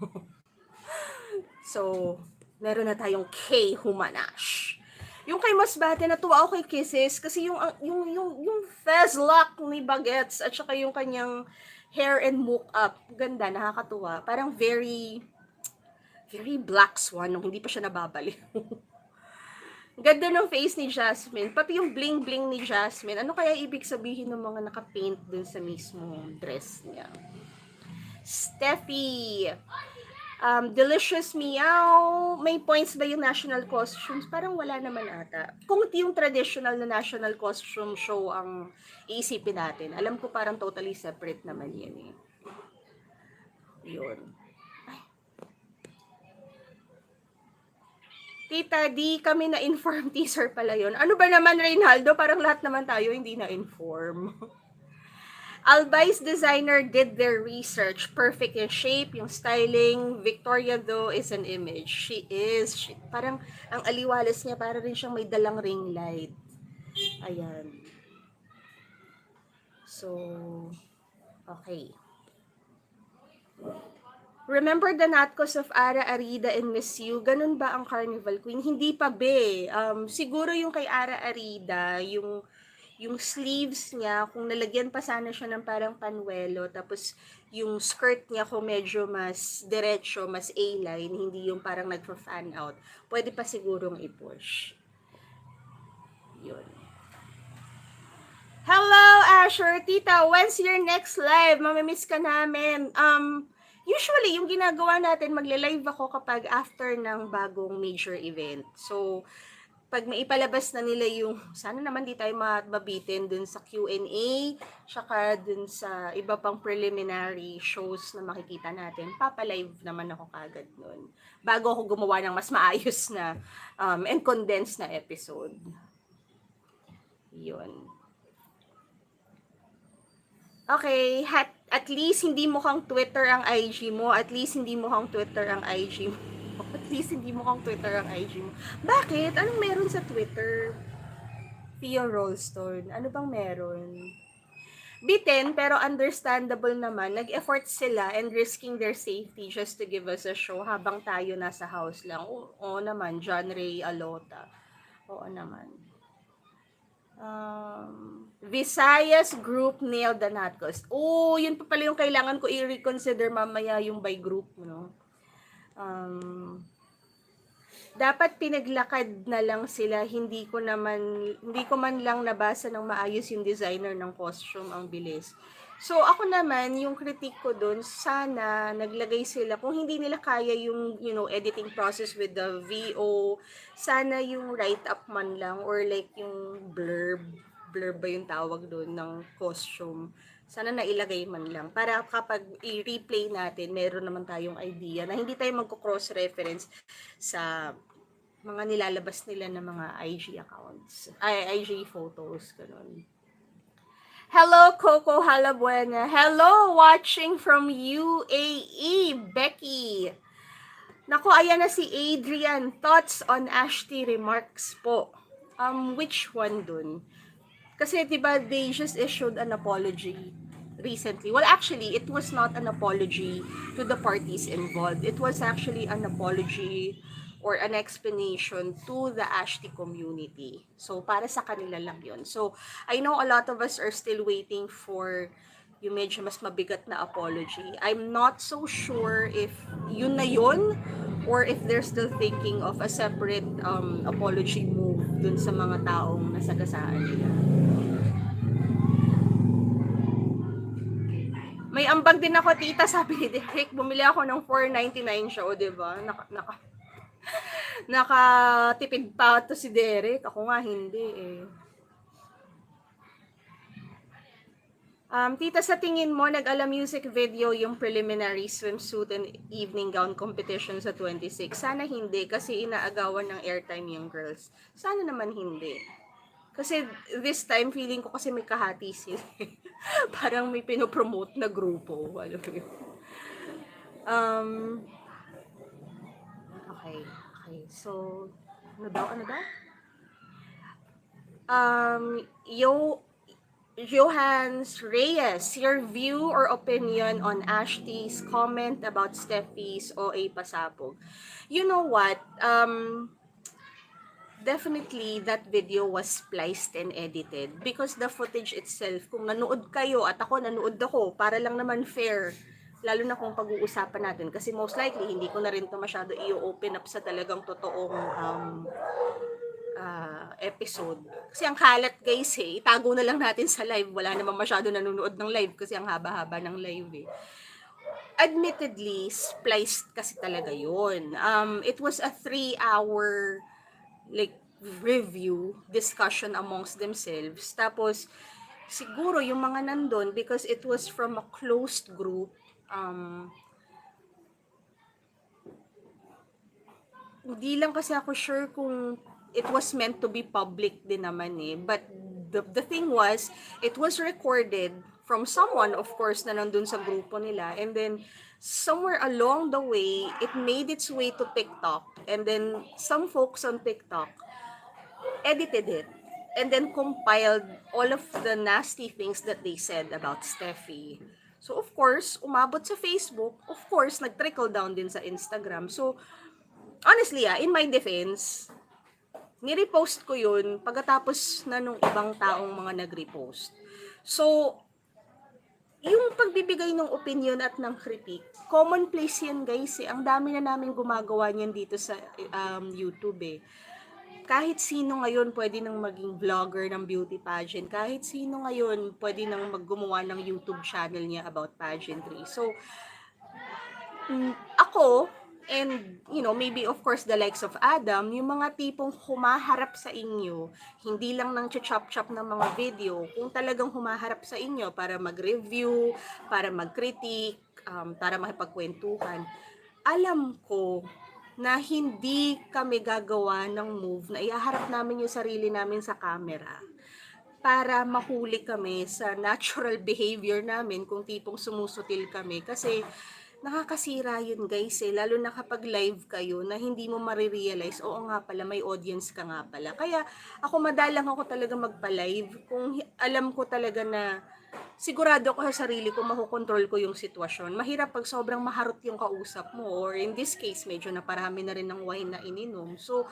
So, meron na tayong K Humanash. Yung kay Masbate, natuwa ako kay Kisses kasi yung fez lock ni Bagets at saka yung kanyang hair and make-up, ganda, nakakatuwa. Parang very Black Swan nung hindi pa siya nababaliw. Ganda ng face ni Jasmine. Pati yung bling-bling ni Jasmine. Ano kaya ibig sabihin ng mga nakapaint dun sa mismo dress niya? Steffi. Delicious Meow. May points ba yung national costumes? Parang wala naman ata. Kung yung traditional na national costume show ang iisipin natin, alam ko parang totally separate naman yan eh. Yun. Tita, di kami na-inform, teaser pala yun. Ano ba naman, Reynaldo? Parang lahat naman tayo hindi na-inform. Albai's designer did their research. Perfect yung shape, yung styling. Victoria, though, is an image. She is. Parang, ang aliwalas niya, para rin siyang may dalang ring light. Ayan. So, okay. Remember the Natcos of Ara Arida and Miss You? Ganun ba ang Carnival Queen? Hindi pa be. Siguro yung kay Ara Arida, yung sleeves niya, kung nalagyan pa sana siya ng parang panuelo, tapos yung skirt niya kung medyo mas diretso, mas A-line, hindi yung parang nagpa-fan out, pwede pa sigurong i-push. Yun. Hello, Asher! Tita, when's your next live? Mamimiss ka namin. Usually, yung ginagawa natin, magle-live ako kapag after ng bagong major event. So, pag maipalabas na nila yung, sana naman di tayo mabitin dun sa Q&A, tsaka dun sa iba pang preliminary shows na makikita natin, papalive naman ako kagad nun. Bago ako gumawa ng mas maayos na and condensed na episode. Yun. Okay, at least hindi mukhang Twitter ang IG mo. At least hindi mukhang Twitter ang IG mo. At least hindi mukhang Twitter ang IG mo. Bakit? Anong meron sa Twitter? Theo Rolston. Ano bang meron? Bitin, pero understandable naman. Nag-effort sila and risking their safety just to give us a show habang tayo nasa house lang. Oo naman, John Ray Alota. Oo naman. Visayas group nailed the Natcos. Oh, yun pa pala yung kailangan ko i-reconsider mamaya yung by group, no? Dapat pinaglakad na lang sila, hindi ko man lang nabasa ng maayos yung designer ng costume, ang bilis. So ako naman, yung critique ko dun, sana naglagay sila, kung hindi nila kaya yung, editing process with the VO, sana yung write-up man lang, or like yung blurb ba yung tawag dun ng costume. Sana nailagay man lang. Para kapag i-replay natin, meron naman tayong idea na hindi tayo magko-cross-reference sa mga nilalabas nila na mga IG accounts, ay IG photos, ganun. Hello, Coco Halabuena. Hello, watching from UAE, Becky. Nako, ayan na si Adrian. Thoughts on Ashti remarks po. Which one dun? Kasi 'di ba they just issued an apology recently. Well, actually, it was not an apology to the parties involved. It was actually an apology or an explanation to the Ashti community. So, para sa kanila lang yun. So, I know a lot of us are still waiting for yung medyo mas mabigat na apology. I'm not so sure if yun na yun or if they're still thinking of a separate apology move dun sa mga taong nasagasaan nila. May ambag din ako, tita, sabi ni Derek. Bumili ako ng 4.99 siya, o diba? Nakatipid pa to si Derek. Ako nga hindi eh. Tita, sa tingin mo, nag-ala music video yung preliminary swimsuit and evening gown competition sa 26? Sana hindi, kasi inaagawan ng airtime yung girls. Sana naman hindi. Kasi this time, feeling ko kasi may kahati sila. Parang may pinopromote na grupo. Alam mo yun. Okay. So, ano daw? Johans Reyes, your view or opinion on Ashti's comment about Steffi's OA pasabog? You know what? Definitely that video was spliced and edited because the footage itself, kung nanood kayo at ako nanood ako, para lang naman fair, lalo na kung pag-uusapan natin, kasi most likely hindi ko na rin to masyado i-open up sa talagang totoong episode. Kasi ang kalat guys itago na lang natin sa live, wala namang masyado nanonood ng live kasi ang haba-haba ng live Admittedly, spliced kasi talaga yun. It was a 3-hour like review, discussion amongst themselves. Tapos, siguro yung mga nandun, because it was from a closed group, hindi lang kasi ako sure kung it was meant to be public din naman But the thing was, it was recorded from someone, of course, na nandun sa grupo nila. And then, somewhere along the way, it made its way to TikTok. And then, some folks on TikTok edited it and then compiled all of the nasty things that they said about Steffi. So, of course, umabot sa Facebook. Of course, nag-trickle down din sa Instagram. So, honestly, in my defense, nirepost ko yun pagkatapos na nung ibang taong mga nag-repost. So, yung pagbibigay ng opinion at ng critique, commonplace yan guys Ang dami na namin gumagawa niyan dito sa YouTube Kahit sino ngayon pwede nang maging vlogger ng beauty pageant. Kahit sino ngayon pwede nang maggumawa ng YouTube channel niya about pageantry. So, ako, and maybe of course the likes of Adam, yung mga tipong humaharap sa inyo, hindi lang nang chop-chop ng mga video, kung talagang humaharap sa inyo para mag-review, para mag-critique, para makipagkwentuhan, alam ko na hindi kami gagawa ng move na ihaharap namin yung sarili namin sa camera para mahuli kami sa natural behavior namin kung tipong sumusutil kami. Kasi nakakasira yun guys lalo na kapag live kayo na hindi mo marirealize, oo nga pala, may audience ka nga pala. Kaya ako madalang ako talaga magpa-live kung alam ko talaga na sigurado ko sa sarili ko, makokontrol ko yung sitwasyon. Mahirap pag sobrang maharot yung kausap mo, or in this case, medyo naparami na rin ng wine na ininom. So,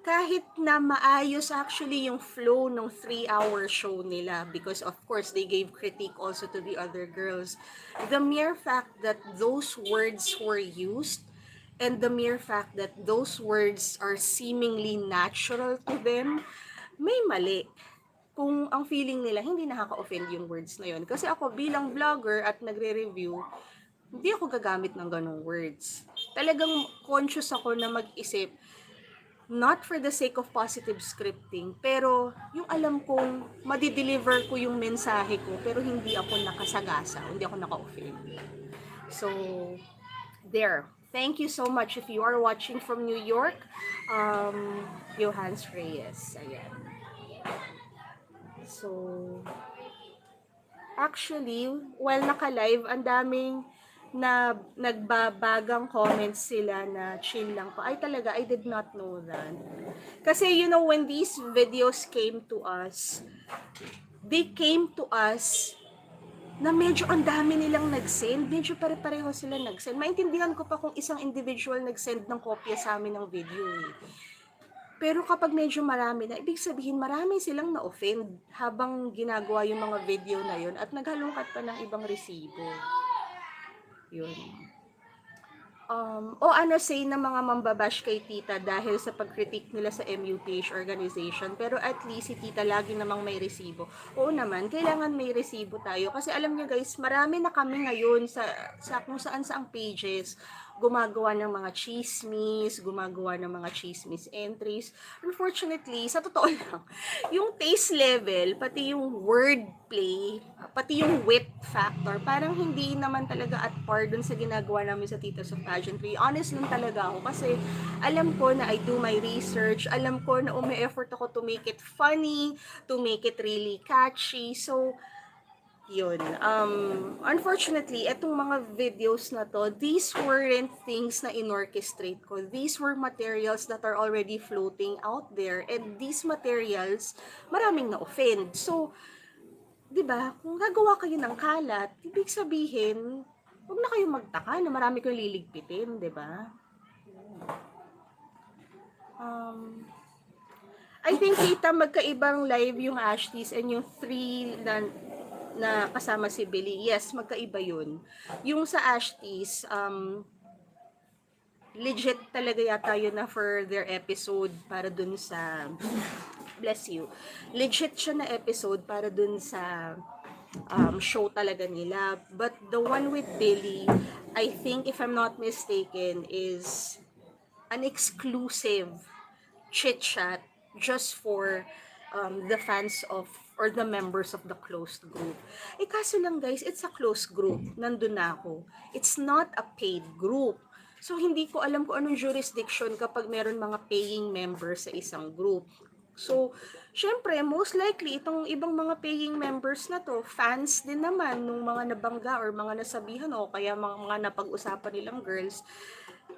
kahit na maayos actually yung flow ng 3-hour show nila, because of course, they gave critique also to the other girls. The mere fact that those words were used, and the mere fact that those words are seemingly natural to them, may mali. kung ang feeling nila hindi nakaka-offend yung words na yun. Kasi ako bilang vlogger at nagre-review, hindi ako gagamit ng ganong words. Talagang conscious ako na mag-isip, not for the sake of positive scripting, pero yung alam kong madideliver ko yung mensahe ko, pero hindi ako nakasagasa, hindi ako naka-offend. So, there. Thank you so much if you are watching from New York. Johannes Reyes. Ayan. So, actually, while naka-live, ang daming na nagbabagang comments sila na chill lang po. Ay talaga, I did not know that. Kasi you know, when these videos came to us, they came to us na medyo ang dami nilang nag-send. Medyo pare-pareho sila nag-send. Maintindihan ko pa kung isang individual nag-send ng kopya sa amin ng video eh. Pero kapag medyo marami na, ibig sabihin marami silang na-offend habang ginagawa yung mga video na yun at naghalungkat pa ng ibang resibo. Yun. O ano say ng mga mambabash kay Tita dahil sa pagkritik nila sa MUPH organization, pero at least si Tita lagi namang may resibo. Oo naman, kailangan may resibo tayo kasi alam niyo guys, marami na kami ngayon sa kung saan saang pages gumagawa ng mga chismis, gumagawa ng mga chismis entries. Unfortunately, sa totoo lang, yung taste level, pati yung wordplay, pati yung wit factor, parang hindi naman talaga at par dun sa ginagawa namin sa Titas of Pageantry. Honest lang talaga ako kasi alam ko na I do my research, alam ko na umi-effort ako to make it funny, to make it really catchy. So, yun. Unfortunately, etong mga videos na to, these weren't things na inorchestrate ko. These were materials that are already floating out there. And these materials, maraming na-offend. So, di ba, kung gagawa kayo ng kalat, ibig sabihin, huwag na kayong magtaka na marami kayong liligpitin, di ba? I think kita magkaibang live yung Ashtis and yung 3 na kasama si Billy. Yes, magkaiba yun. Yung sa Ashtis, legit talaga yata yun na for their episode para dun sa, bless you, legit siya na episode para dun sa show talaga nila. But the one with Billy, I think if I'm not mistaken, is an exclusive chit-chat just for the fans of or the members of the closed group. Eh kaso lang guys, it's a closed group. Nandun na ako. It's not a paid group. So hindi ko alam kung anong jurisdiction kapag meron mga paying members sa isang group. So, syempre, most likely, itong ibang mga paying members na to, fans din naman nung mga nabangga or mga nasabihan o kaya mga napag-usapan nilang girls,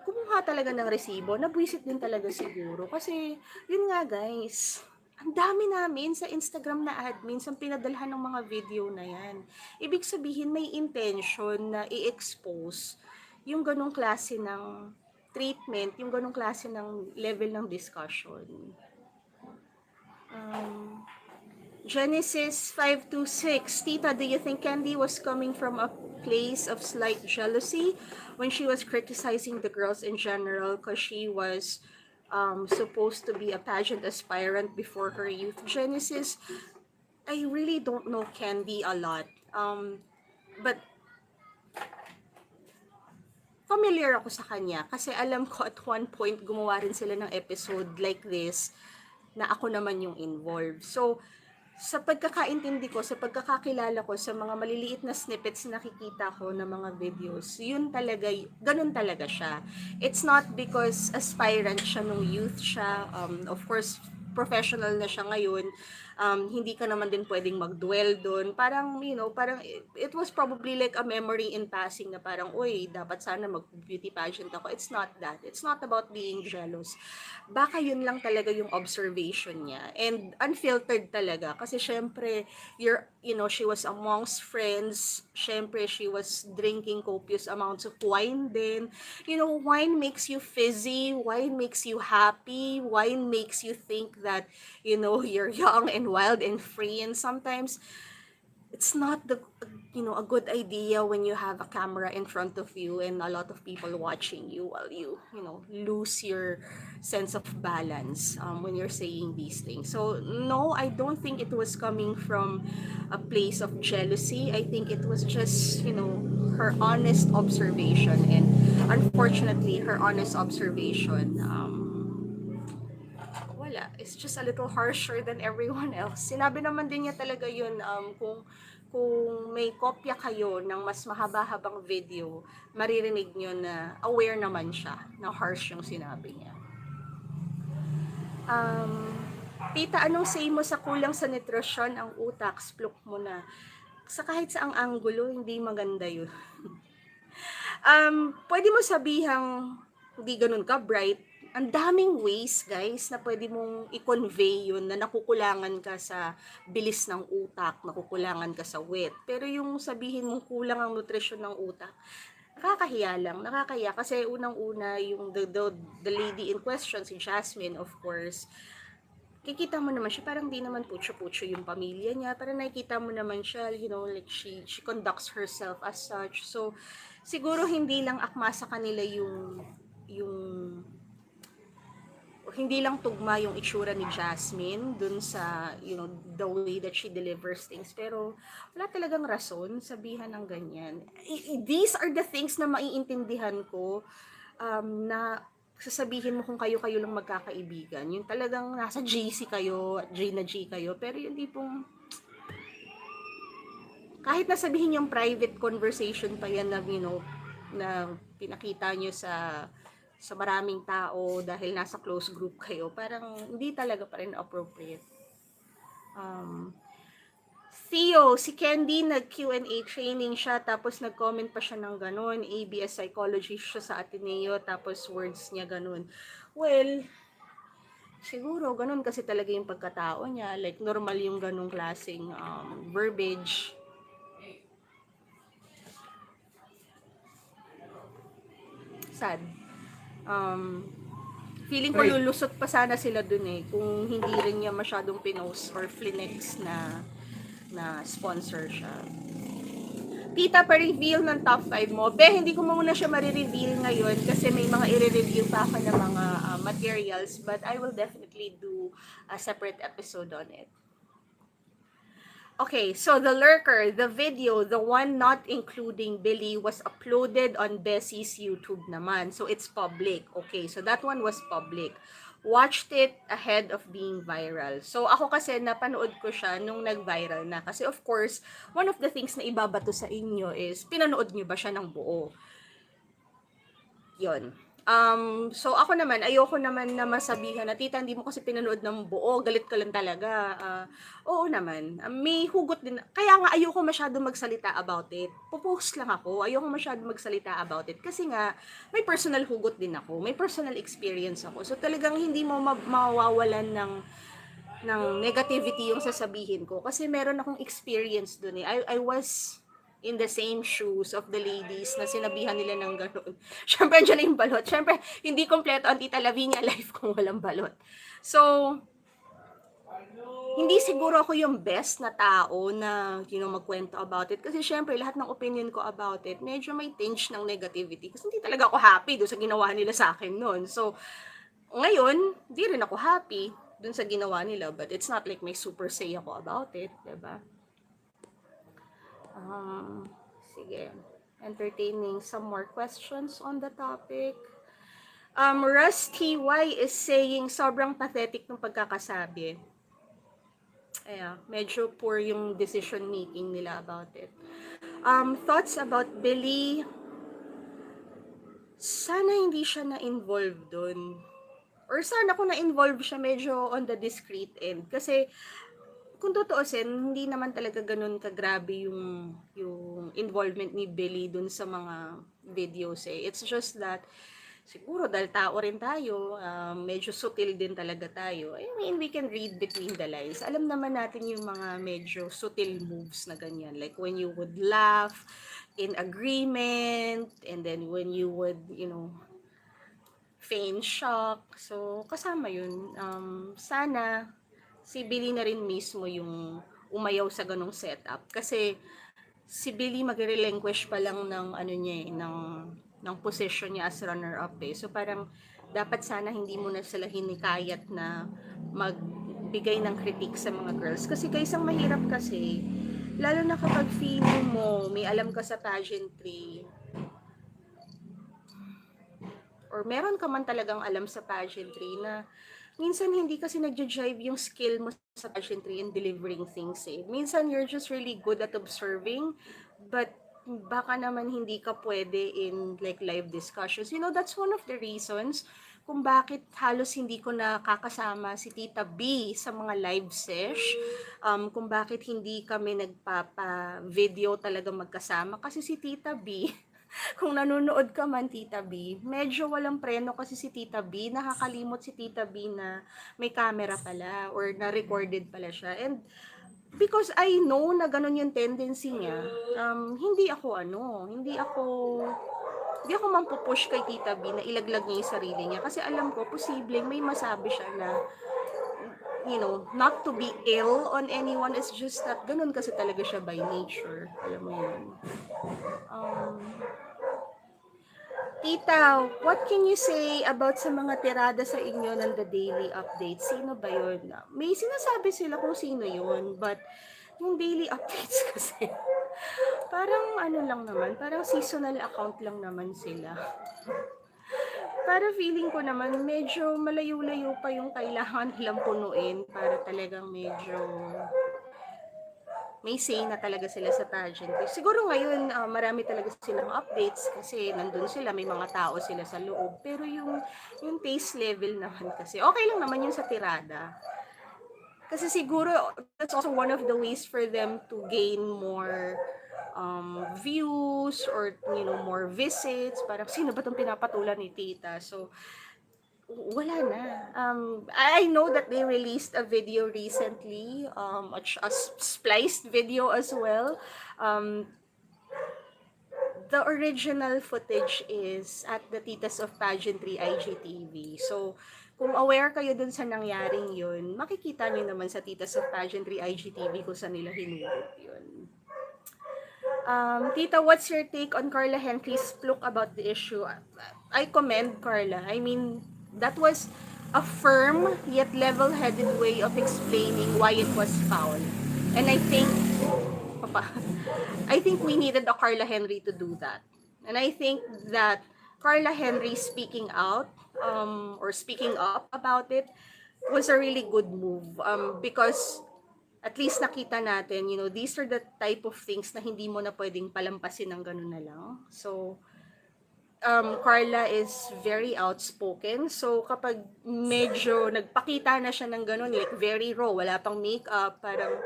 kumuha talaga ng resibo, nabwisit din talaga siguro. Kasi, yun nga guys, ang dami namin sa Instagram na admins ang pinadalhan ng mga video na yan. Ibig sabihin, may intention na i-expose yung ganong klase ng treatment, yung ganong klase ng level ng discussion. Genesis 526, Tita, do you think Candy was coming from a place of slight jealousy when she was criticizing the girls in general because she was supposed to be a pageant aspirant before her youth? Genesis, I really don't know Candy a lot. But familiar ako sa kanya kasi alam ko at one point gumawa rin sila ng episode like this na ako naman yung involved. So, sa pagkakaintindi ko, sa pagkakakilala ko sa mga maliliit na snippets na nakikita ko ng mga videos, yun talaga, ganun talaga siya. It's not because aspirant siya nung youth siya. Of course, professional na siya ngayon. Hindi ka naman din pwedeng mag-dwell doon. Parang, you know, parang it was probably like a memory in passing na parang, uy, dapat sana mag-beauty pageant ako. It's not that. It's not about being jealous. Baka yun lang talaga yung observation niya. And unfiltered talaga. Kasi syempre, she was amongst friends. Syempre, she was drinking copious amounts of wine din. You know, wine makes you fizzy. Wine makes you happy. Wine makes you think that, you're young and wild and free. And sometimes, it's not a good idea when you have a camera in front of you and a lot of people watching you while you lose your sense of balance when you're saying these things. So no, I don't think it was coming from a place of jealousy. I think it was just, her honest observation. And unfortunately, her honest observation, wala. It's just a little harsher than everyone else. Sinabi naman din niya talaga yun, kung may kopya kayo ng mas mahaba-habang video, maririnig nyo na aware naman siya na harsh yung sinabi niya. Tita, anong say mo sa kulang sa nutrisyon ang utak? Splok mo na. Sa kahit saang anggulo, hindi maganda yun. Pwede mo sabihang hindi ganun ka bright. Ang daming ways, guys, na pwede mong i-convey yun, na nakukulangan ka sa bilis ng utak, nakukulangan ka sa wit. Pero yung sabihin mong kulang ang nutrisyon ng utak, nakakahiya lang, nakakahiya. Kasi unang-una, yung the lady in question, si Jasmine, of course, kikita mo naman siya, parang di naman putyo-putyo yung pamilya niya. Parang nakikita mo naman siya, like she conducts herself as such. So, siguro hindi lang akma sa kanila yung hindi lang tugma yung itsura ni Jasmine dun sa, the way that she delivers things. Pero, wala talagang rason sabihan ng ganyan. These are the things na maiintindihan ko, na sasabihin mo kung kayo lang magkakaibigan. Yung talagang nasa GC kayo, G na G kayo. Pero yung tipong, kahit nasabihin yung private conversation pa yan na, na pinakita nyo sa maraming tao dahil nasa close group kayo, parang hindi talaga pa rin appropriate. Theo, si Candy nag-Q&A training siya, tapos nag-comment pa siya ng ganun, ABS psychology siya sa Ateneo, tapos words niya ganun. Well, siguro ganun kasi talaga yung pagkatao niya, like normal yung ganung klaseng verbiage. Sad. Feeling ko lulusot pa sana sila dun kung hindi rin niya masyadong pinost or flinex na sponsor siya. Tita, pa-reveal ng top 5 mo. Hindi ko muna siya marireveal ngayon kasi may mga i-review pa ako ng mga materials, but I will definitely do a separate episode on it. Okay, so the lurker, the video, the one not including Billy, was uploaded on Bessie's YouTube naman. So it's public. Okay, so that one was public. Watched it ahead of being viral. So ako kasi napanood ko siya nung nag-viral na. Kasi of course, one of the things na ibabato sa inyo is, pinanood nyo ba siya ng buo? Yon. So ako naman, ayoko naman na masabihan na, tita, hindi mo kasi pinanood ng buo, galit ka lang talaga. Oo naman, may hugot din. Kaya nga ayoko masyado magsalita about it. Pupost lang ako, ayoko masyado magsalita about it. Kasi nga, may personal hugot din ako, may personal experience ako. So talagang hindi mo mawawalan ng negativity yung sasabihin ko. Kasi meron akong experience dun I was in the same shoes of the ladies na sinabihan nila ng gano'n. Siyempre, andyan na yung balot. Siyempre, hindi kompleto ang Tita Lavinia life kung walang balot. So, hindi siguro ako yung best na tao na, magkwento about it. Kasi syempre, lahat ng opinion ko about it, medyo may tinge ng negativity. Kasi hindi talaga ako happy doon sa ginawa nila sa akin noon. So, ngayon, di rin ako happy doon sa ginawa nila. But it's not like may super say ako about it, diba? Sige. Entertaining some more questions on the topic. Russ TY is saying sobrang pathetic ng pagkakasabi. Medyo poor yung decision making nila about it. Thoughts about Billy? Sana hindi siya na-involve dun. Or sana kung na-involve siya, medyo on the discreet end. Kasi, kung tutuusin, hindi naman talaga ganun kagrabe yung involvement ni Billy dun sa mga videos It's just that, siguro dahil tao rin tayo, medyo subtle din talaga tayo. I mean, we can read between the lines. Alam naman natin yung mga medyo subtle moves na ganyan. Like when you would laugh in agreement, and then when you would, feign shock. So, kasama yun. Sana, si Billy na rin mismo yung umayaw sa ganong setup. Kasi, si Billy magre-relinquish pa lang ng ano niya ng position niya as runner-up eh. So parang dapat sana hindi mo na sila hinikayat na magbigay ng critique sa mga girls. Kasi guys, ang mahirap kasi, lalo na kapag feeling mo, may alam ka sa pageantry, or meron ka man talagang alam sa pageantry na minsan hindi kasi nagja-jive yung skill mo sa pageantry in delivering things eh. Minsan you're just really good at observing, but baka naman hindi ka pwede in like live discussions. You know, that's one of the reasons kung bakit halos hindi ko nakakasama si Tita B sa mga live sesh. Kung bakit hindi kami nagpapa-video talaga magkasama. Kasi si Tita B, kung nanonood ka man, Tita B, medyo walang preno kasi si Tita B, nakakalimot si Tita B na may camera pala or na-recorded pala siya. And because I know na ganun yung tendency niya, hindi ako mampupush kay Tita B na ilaglag niya yung sarili niya. Kasi alam ko, posibleng may masabi siya na, you know, not to be ill on anyone, it's just that ganun kasi talaga siya by nature. Alam mo yun. Tita, what can you say about sa mga tirada sa inyo ng The Daily Update? Sino ba yun? May sinasabi sila kung sino yun, but yung daily updates kasi, parang ano lang naman, parang seasonal account lang naman sila. Para feeling ko naman, medyo malayo-layo pa yung kailangan nilang punuin para talagang medyo may say na talaga sila sa pageantry. Siguro ngayon, marami talaga silang updates kasi nandun sila, may mga tao sila sa loob. Pero yung taste level naman kasi, okay lang naman yung sa tirada. Kasi siguro, that's also one of the ways for them to gain more views or, you know, more visits. Parang, sino ba itong pinapatulan ni Tita? So, wala na. I know that they released a video recently, a spliced video as well. The original footage is at the Titas of Pageantry IGTV. So, kung aware kayo dun sa nangyaring yun, makikita nyo naman sa Titas of Pageantry IGTV kung saan nila hinugot yun. Tita, what's your take on Carla Henry's fluke about the issue? I commend Carla. I mean, that was a firm yet level-headed way of explaining why it was foul. And I think, I think we needed a Carla Henry to do that. And I think that Carla Henry speaking out or speaking up about it was a really good move because at least nakita natin, you know, these are the type of things na hindi mo na pwedeng palampasin ng ganun na lang. So, Carla is very outspoken. So, kapag medyo nagpakita na siya ng ganun, like very raw, wala pang makeup, parang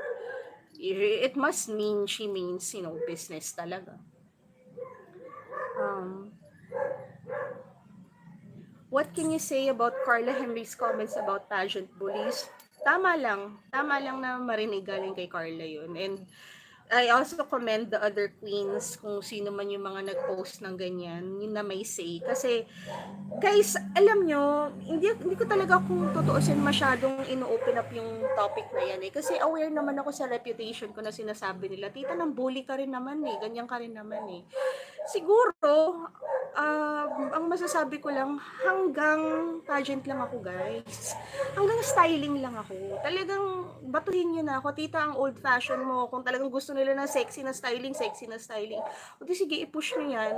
it must mean she means, you know, business talaga. What can you say about Carla Henry's comments about pageant bullies? Tama lang na marinig galing kay Carla yun. And I also commend the other queens kung sino man yung mga nag-post ng ganyan, yun na may say. Kasi, guys, alam nyo, hindi ko talaga kung tutuusin masyadong ino-open up yung topic na yan eh. Kasi aware naman ako sa reputation ko na sinasabi nila, tita, nang bully ka rin naman eh, ganyan ka rin naman eh. Siguro, ang masasabi ko lang, hanggang pageant lang ako, guys. Hanggang styling lang ako. Talagang batuhin nyo na ako, tita, ang old fashion mo. Kung talagang gusto nila ng sexy na styling, sexy na styling. O di sige, i-push nyo yan.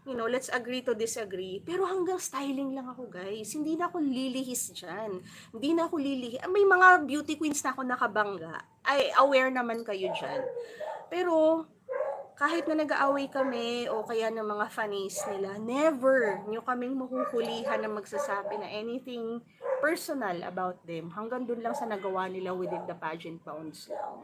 You know, let's agree to disagree. Pero hanggang styling lang ako, guys. Hindi na ako lilihis dyan. Hindi na ako lilihis. May mga beauty queens na ako nakabangga. Ay, aware naman kayo dyan. Pero, kahit na nag-aaway kami o kaya ng mga fanies nila, never nyo kaming mahuhulihan na magsasabi na anything personal about them. Hanggang dun lang sa nagawa nila within the pageant bounds lang.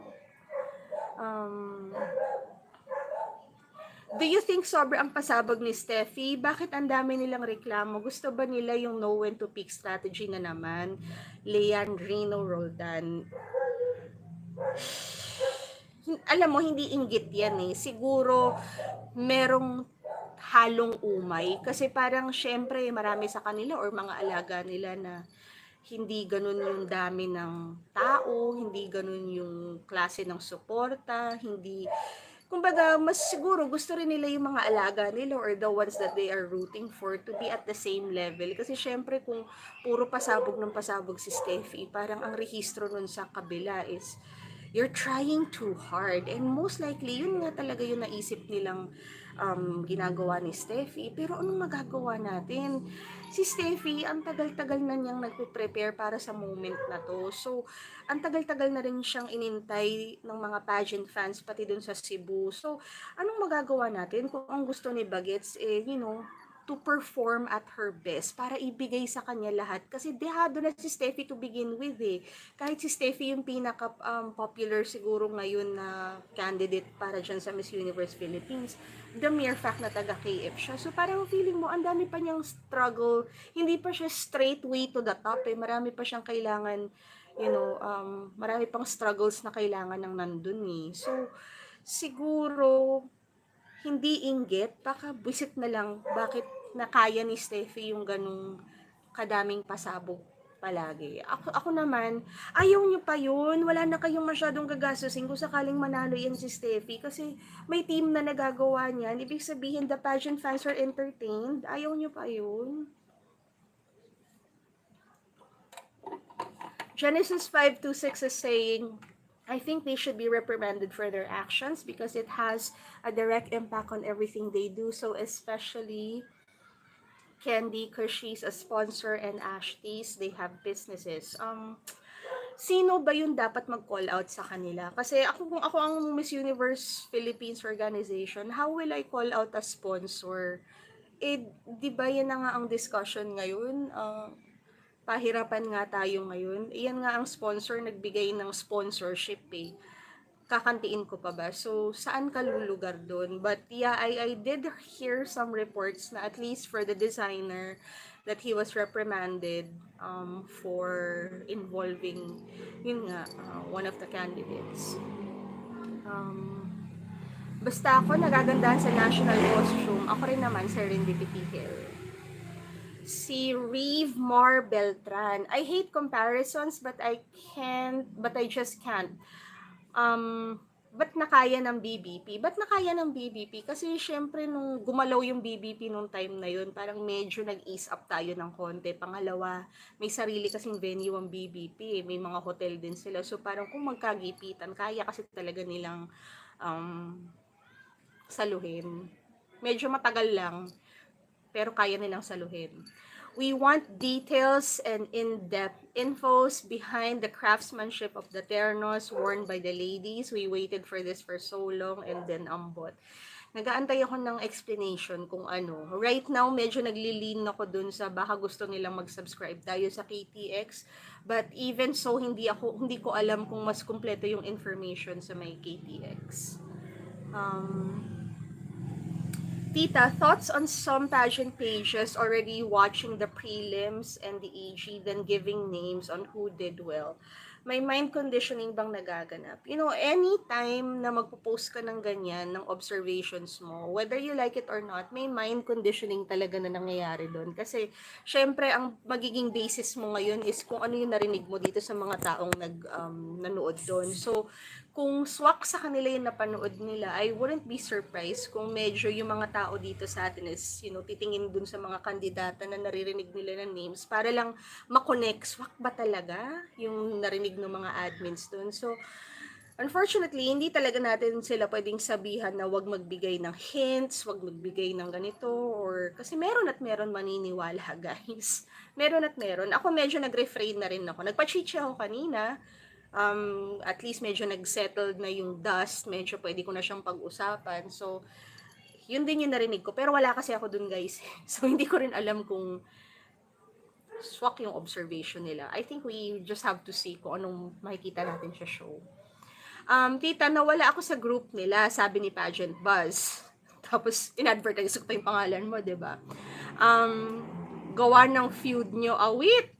Do you think sobrang pasabog ni Steffi? Bakit ang dami nilang reklamo? Gusto ba nila yung know when to pick strategy na naman? Leanne Rino Roldan. Alam mo, hindi inggit yan eh. Siguro, merong halong umay. Kasi parang, syempre, marami sa kanila or mga alaga nila na hindi ganun yung dami ng tao, hindi ganun yung klase ng suporta, hindi kumbaga, mas siguro gusto rin nila yung mga alaga nila or the ones that they are rooting for to be at the same level. Kasi syempre kung puro pasabog ng pasabog si Steffi, parang ang rehistro nun sa kabila is you're trying too hard. And most likely, yun nga talaga yung naisip nilang ginagawa ni Steffi. Pero anong magagawa natin? Si Steffi, ang tagal-tagal na niyang nagpe-prepare para sa moment na to. So, ang tagal-tagal na rin siyang inintay ng mga pageant fans pati dun sa Cebu. So, anong magagawa natin kung ang gusto ni Bagets to perform at her best para ibigay sa kanya lahat kasi dehado na si Steffi to begin with eh. Kahit si Steffi yung pinaka popular siguro ngayon na candidate para dyan sa Miss Universe Philippines, the mere fact na taga KF siya. So parang feeling mo ang dami pa niyang struggle, hindi pa siya straight way to the top eh. Marami pa siyang kailangan marami pang struggles na kailangan ng nandun eh. So, siguro, hindi inggit, baka buisit na lang bakit nakaya ni Steffi yung ganung kadaming pasabog palagi. Ako naman, ayaw nyo pa yun. Wala na kayong masyadong gagastusin kung sakaling manalo yan si Steffi kasi may team na nagagawa niyan. Ibig sabihin, the pageant fans are entertained. Ayaw nyo pa yun. Genesis 5:26 is saying, I think they should be reprimanded for their actions because it has a direct impact on everything they do. So especially Candy, because she's a sponsor, and Ashties, they have businesses. Sino ba yun dapat mag-call out sa kanila? Kasi kung ako ang Miss Universe Philippines organization, how will I call out a sponsor? Eh, di ba yan na nga ang discussion ngayon? Pahirapan nga tayo ngayon. Iyan nga ang sponsor, nagbigay ng sponsorship eh. Kakantiin ko pa ba? So, saan ka lulugar doon? But yeah, I did hear some reports na at least for the designer that he was reprimanded for involving, yun nga, one of the candidates. Basta ako nagagandahan sa national costume, ako rin naman Serendipity Hill. Si Reeve Mar Beltran. I hate comparisons but I just can't. Ba't nakaya ng BBP? Ba't nakaya ng BBP? Kasi syempre nung gumalaw yung BBP nung time na yun, parang medyo nag-ease up tayo ng konti. Pangalawa, may sarili kasing venue ang BBP. May mga hotel din sila. So parang kung magkagipitan, kaya kasi talaga nilang saluhin. Medyo matagal lang, pero kaya nilang saluhin. We want details and in-depth infos behind the craftsmanship of the ternos worn by the ladies. We waited for this for so long and then ambot. Nagaantay ako ng explanation kung ano. Right now, medyo naglilin ako dun sa baka gusto nilang mag-subscribe tayo sa KTX. But even so, hindi ko alam kung mas kumpleto yung information sa may KTX. Tita, thoughts on some pageant pages already watching the prelims and the AG, then giving names on who did well. May mind conditioning bang nagaganap? Anytime na magpo-post ka ng ganyan, ng observations mo, whether you like it or not, may mind conditioning talaga na nangyayari doon. Kasi, syempre, ang magiging basis mo ngayon is kung ano yung narinig mo dito sa mga taong nanood doon. So, kung swak sa kanila yung napanood nila, I wouldn't be surprised kung medyo yung mga tao dito sa atin is, titingin dun sa mga kandidata na naririnig nila ng names para lang makonect, swak ba talaga yung narinig ng mga admins dun. So, unfortunately, hindi talaga natin sila pwedeng sabihan na wag magbigay ng hints, wag magbigay ng ganito, or kasi meron at meron maniniwala, guys. Meron at meron. Ako medyo nag-refrain na rin ako. Nagpa-chichi ako kanina. At least medyo nag-settled na yung dust, medyo pwede ko na siyang pag-usapan. So, yun din yung narinig ko. Pero wala kasi ako dun, guys. So, hindi ko rin alam kung swak yung observation nila. I think we just have to see kung anong makikita natin sa show. Tita, nawala ako sa group nila, sabi ni Pageant Buzz. Tapos, in-advertise ko pa yung pangalan mo, diba? Gawa ng feud nyo, awit.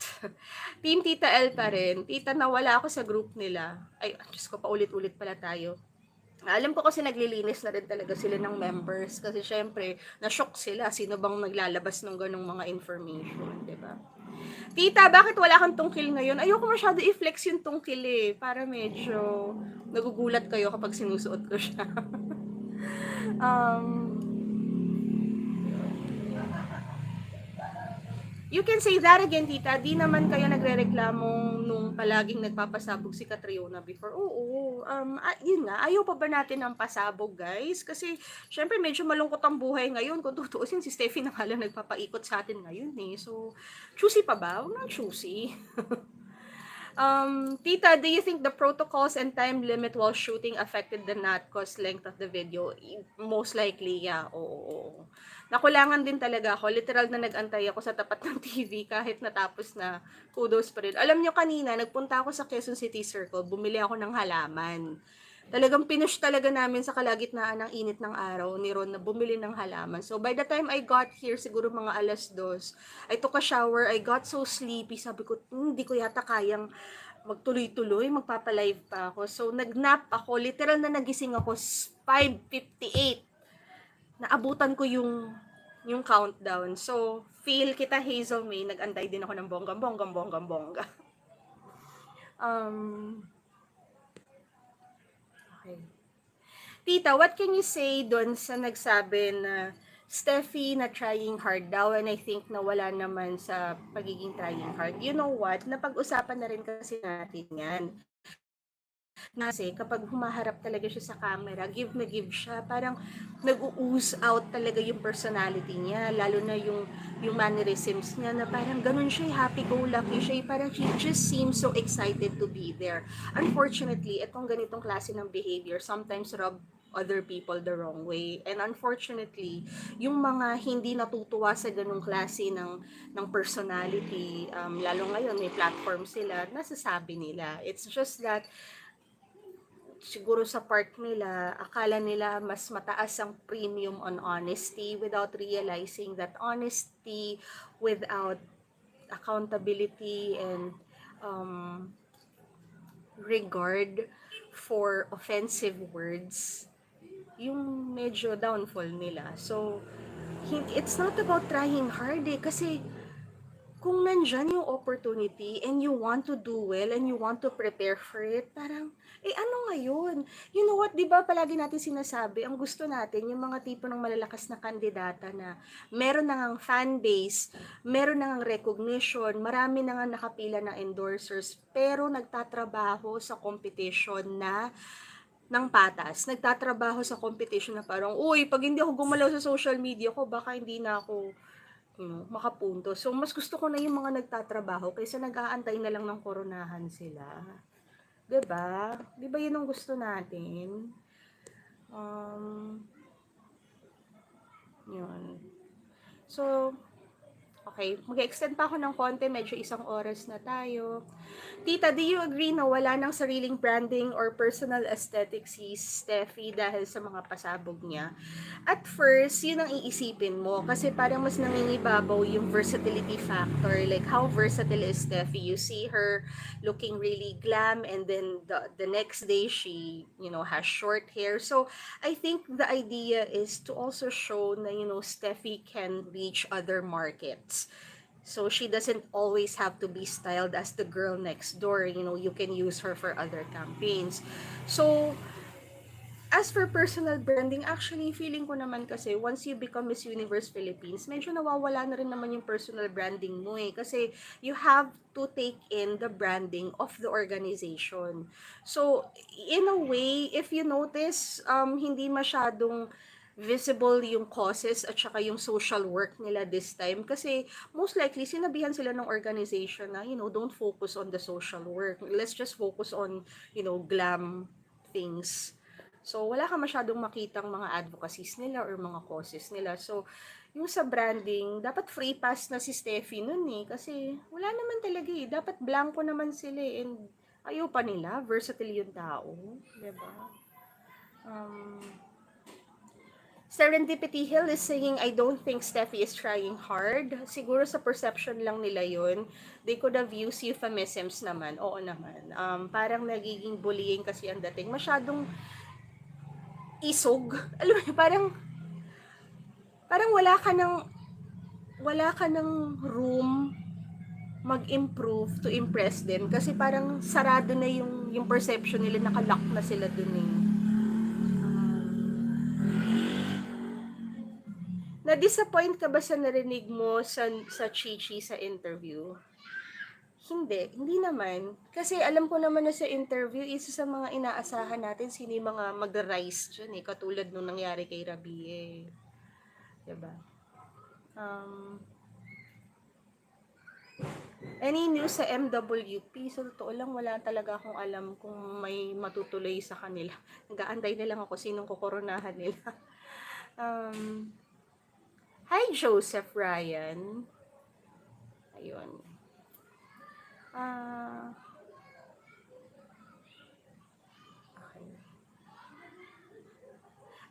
Team Tita L pa rin. Tita, nawala ako sa group nila. Ay, Diyos ko, paulit-ulit pala tayo. Alam ko kasi naglilinis na rin talaga sila ng members. Kasi syempre, na-shock sila. Sino bang naglalabas ng ganong mga information, diba? Tita, bakit wala kang tungkil ngayon? Ayoko masyado i-flex yung tungkil eh. Para medyo nagugulat kayo kapag sinusuot ko siya. Um, You can say that again, tita. Di naman kayo nagrereklamo nung palaging nagpapasabog si Catriona before. Oo, yun nga, ayaw pa ba natin ng pasabog, guys? Kasi, syempre, medyo malungkot ang buhay ngayon. Kung tutuusin, si Steffi na nga lang nagpapaikot sa atin ngayon eh. So, choosy pa ba? Huwag na choosy. Tita, do you think the protocols and time limit while shooting affected the Natcos length of the video? Most likely, yeah. Oo. Nakulangan din talaga ako. Literal na nag-antay ako sa tapat ng TV kahit natapos na, kudos pa rin. Alam nyo kanina, nagpunta ako sa Quezon City Circle, bumili ako ng halaman. Talagang pinush talaga namin sa kalagitnaan ng init ng araw ni Ron na bumili ng halaman. So by the time I got here, siguro mga 2:00, I took a shower, I got so sleepy. Sabi ko, hindi ko yata kayang magtuloy-tuloy, magpapalive pa ako. So nag-nap ako, literal na nagising ako 5:58. Naabutan ko yung countdown. So, feel kita Hazel May, nag-antay din ako ng bonggang-bonggang-bonggang-bongga. Okay. Tita, what can you say doon sa nagsabi na Steffi na trying hard daw, and I think na wala naman sa pagiging trying hard. You know what? Napag-usapan na rin kasi natin yan. Kasi kapag humaharap talaga siya sa camera, give na give siya. Parang nag-ooze out talaga yung personality niya. Lalo na yung mannerisms niya na parang ganun siya, happy-go-lucky siya. Parang she just seems so excited to be there. Unfortunately, itong ganitong klase ng behavior sometimes rub other people the wrong way. And unfortunately, yung mga hindi natutuwa sa ganung klase ng personality, lalo ngayon may platform sila, nasasabi nila. It's just that siguro sa part nila, akala nila mas mataas ang premium on honesty without realizing that honesty without accountability and regard for offensive words, yung medyo downfall nila. So, it's not about trying hard eh, kasi kung nandyan yung opportunity and you want to do well and you want to prepare for it, parang, ano ngayon? You know what, di ba palagi natin sinasabi, ang gusto natin, yung mga tipo ng malalakas na kandidata na meron na ngang fan base, meron na ngang recognition, marami na ngang nakapila ng endorsers, pero nagtatrabaho sa competition na ng patas, nagtatrabaho sa competition na parang, uy, pag hindi ako gumalaw sa social media ko, baka hindi na ako makapunto. So, mas gusto ko na yung mga nagtatrabaho kaysa nag-aantay na lang ng koronahan sila. 'Di ba? 'Di ba yun ang gusto natin? Yun. So, okay, mag-extend pa ako ng konti, medyo 1 oras na tayo. Tita, do you agree na wala ng sariling branding or personal aesthetic si Steffi dahil sa mga pasabog niya? At first, yun ang iisipin mo kasi parang mas nangingibabaw yung versatility factor. Like, how versatile is Steffi? You see her looking really glam and then the next day she, has short hair. So, I think the idea is to also show na, Steffi can reach other markets. So she doesn't always have to be styled as the girl next door. You can use her for other campaigns. So, as for personal branding, actually, feeling ko naman kasi once you become Miss Universe Philippines, medyo nawawala na rin naman yung personal branding mo eh. Kasi you have to take in the branding of the organization. So, in a way, if you notice, hindi masyadong visible yung causes at saka yung social work nila this time kasi most likely sinabihan sila ng organization na don't focus on the social work, let's just focus on glam things. So wala ka masyadong makitang mga advocacies nila or mga causes nila. So yung sa branding, dapat free pass na si Steffi nun eh kasi wala naman talaga eh, dapat blanco naman sila eh, and ayaw pa nila, versatile yung tao, diba? Serendipity Hill is saying, I don't think Steffi is trying hard. Siguro sa perception lang nila yun. They could have used euphemisms naman. Oo naman. Parang nagiging bullying kasi ang dating. Masyadong isog. Alam mo, parang wala ka ng room mag-improve to impress them kasi parang sarado na yung perception nila, nakalock na sila dun eh. Na-disappoint ka ba sa narinig mo sa Chichi sa interview? Hindi naman. Kasi alam ko naman na sa interview, isa sa mga inaasahan natin, sino yung mga mag-rise dyan eh, katulad nung nangyari kay Rabie. Diba? Um, Any news sa MWP? So, totoo lang, wala talaga akong alam kung may matutuloy sa kanila. Nag-aantay na lang ako sinong kukoronahan nila. Um, Hi, Joseph Ryan. Ayun. Okay.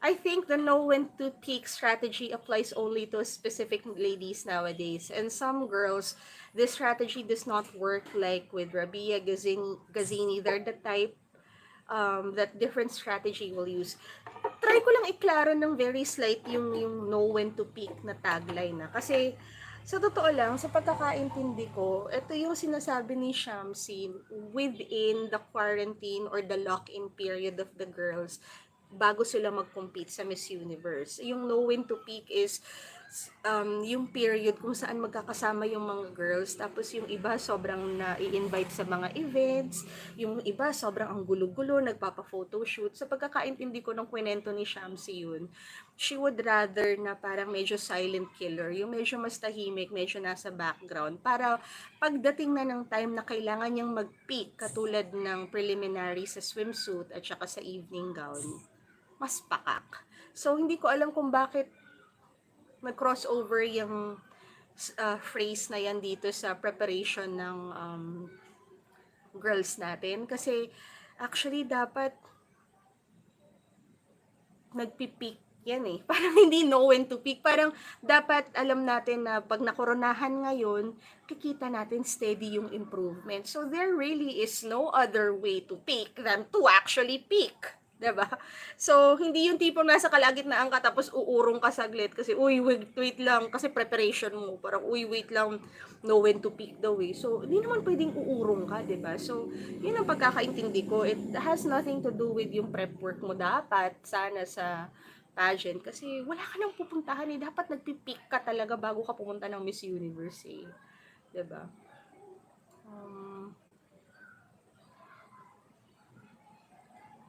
I think the know when to peak strategy applies only to specific ladies nowadays. And some girls, this strategy does not work like with Rabia Gazini. They're the type that different strategy will use. Try ko lang iklaro ng very slight yung know when to peak na tagline na. Kasi sa totoo lang, sa pagkakaintindi ko, ito yung sinasabi ni Shamsi within the quarantine or the lock-in period of the girls bago sila mag-compete sa Miss Universe. Yung know when to peak is yung period kung saan magkakasama yung mga girls, tapos yung iba sobrang na-i-invite sa mga events, yung iba sobrang ang gulo-gulo, nagpapa-photoshoot. Sa pagkakaintindi ko ng kwento ni Shamsi yun, she would rather na parang medyo silent killer, yung medyo mas tahimik, medyo nasa background, para pagdating na ng time na kailangan niyang mag-peak, katulad ng preliminary sa swimsuit at saka sa evening gown, mas pakak. So, hindi ko alam kung bakit nag-crossover yung phrase na yan dito sa preparation ng girls natin. Kasi, actually, dapat nagpipeak yan eh. Parang hindi know when to peak. Parang dapat alam natin na pag nakoronahan ngayon, kikita natin steady yung improvement. So, there really is no other way to peak than to actually peak. 'Di ba? So, hindi yung tipong nasa kalagitnaan ka tapos uurong ka saglit kasi, uy, wait lang, kasi preparation mo. Parang, uy, wait lang, know when to peak daw eh. So, hindi naman pwedeng uurong ka, 'di ba? So, yun ang pagkakaintindi ko. It has nothing to do with yung prep work mo dapat sana sa pageant kasi wala ka nang pupuntahan eh. Dapat nagpipeak ka talaga bago ka pumunta ng Miss Universe eh. 'Di ba?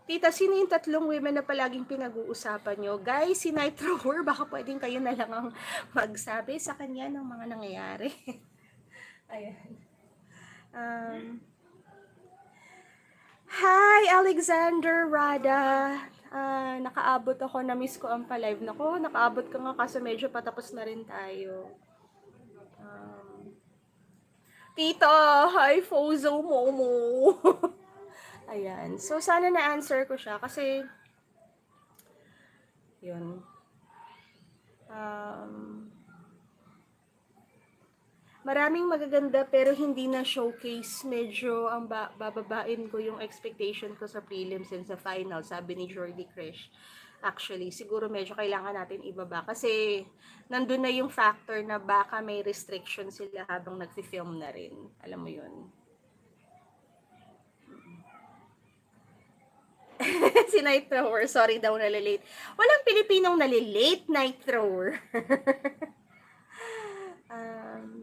Tita, sino yung tatlong women na palaging pinag-uusapan nyo? Guys, si Nitro War, baka pwedeng kayo na lang ang magsabi sa kanya ng mga nangyayari. Ayan. Um, Hi, Alexander Rada. Nakaabot ako, na-miss ko ang pa-live. Nako, nakaabot ka nga kaso medyo patapos na rin tayo. Tita, hi, Fozo Momo. Ayan. So, sana na-answer ko siya kasi, yun. Maraming magaganda pero hindi na showcase. Medyo ang bababain ko yung expectation ko sa prelims and sa final, sabi ni Jordy Krish. Actually, siguro medyo kailangan natin ibaba kasi nandun na yung factor na baka may restriction sila habang nagfi-film na rin. Alam mo yun. Si Night Thrower, sorry daw nalilate. Walang Pilipinong nalilate, Night Thrower.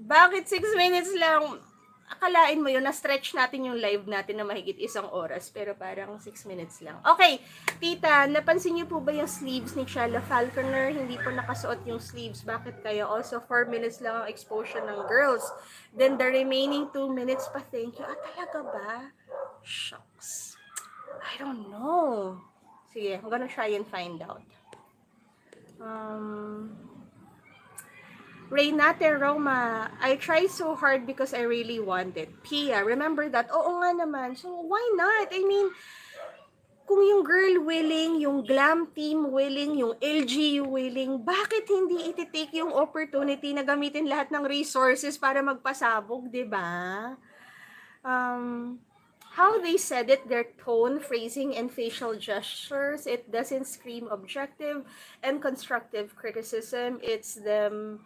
Bakit 6 minutes lang? Akalain mo yun, na-stretch natin yung live natin na mahigit 1 oras, pero parang 6 minutes lang. Okay, tita, napansin niyo po ba yung sleeves ni Shala Falconer? Hindi po nakasuot yung sleeves. Bakit kaya? Also, 4 minutes lang ang exposure ng girls. Then, the remaining 2 minutes pa, thank you. Talaga ba? Shucks. I don't know. Sige, I'm gonna try and find out. Reynate Roma, I tried so hard because I really wanted. Pia, remember that? Oo nga naman. So, why not? I mean, kung yung girl willing, yung glam team willing, yung LG willing, bakit hindi iti-take yung opportunity na gamitin lahat ng resources para magpasabog, di ba? How they said it, their tone, phrasing, and facial gestures, it doesn't scream objective and constructive criticism. It's them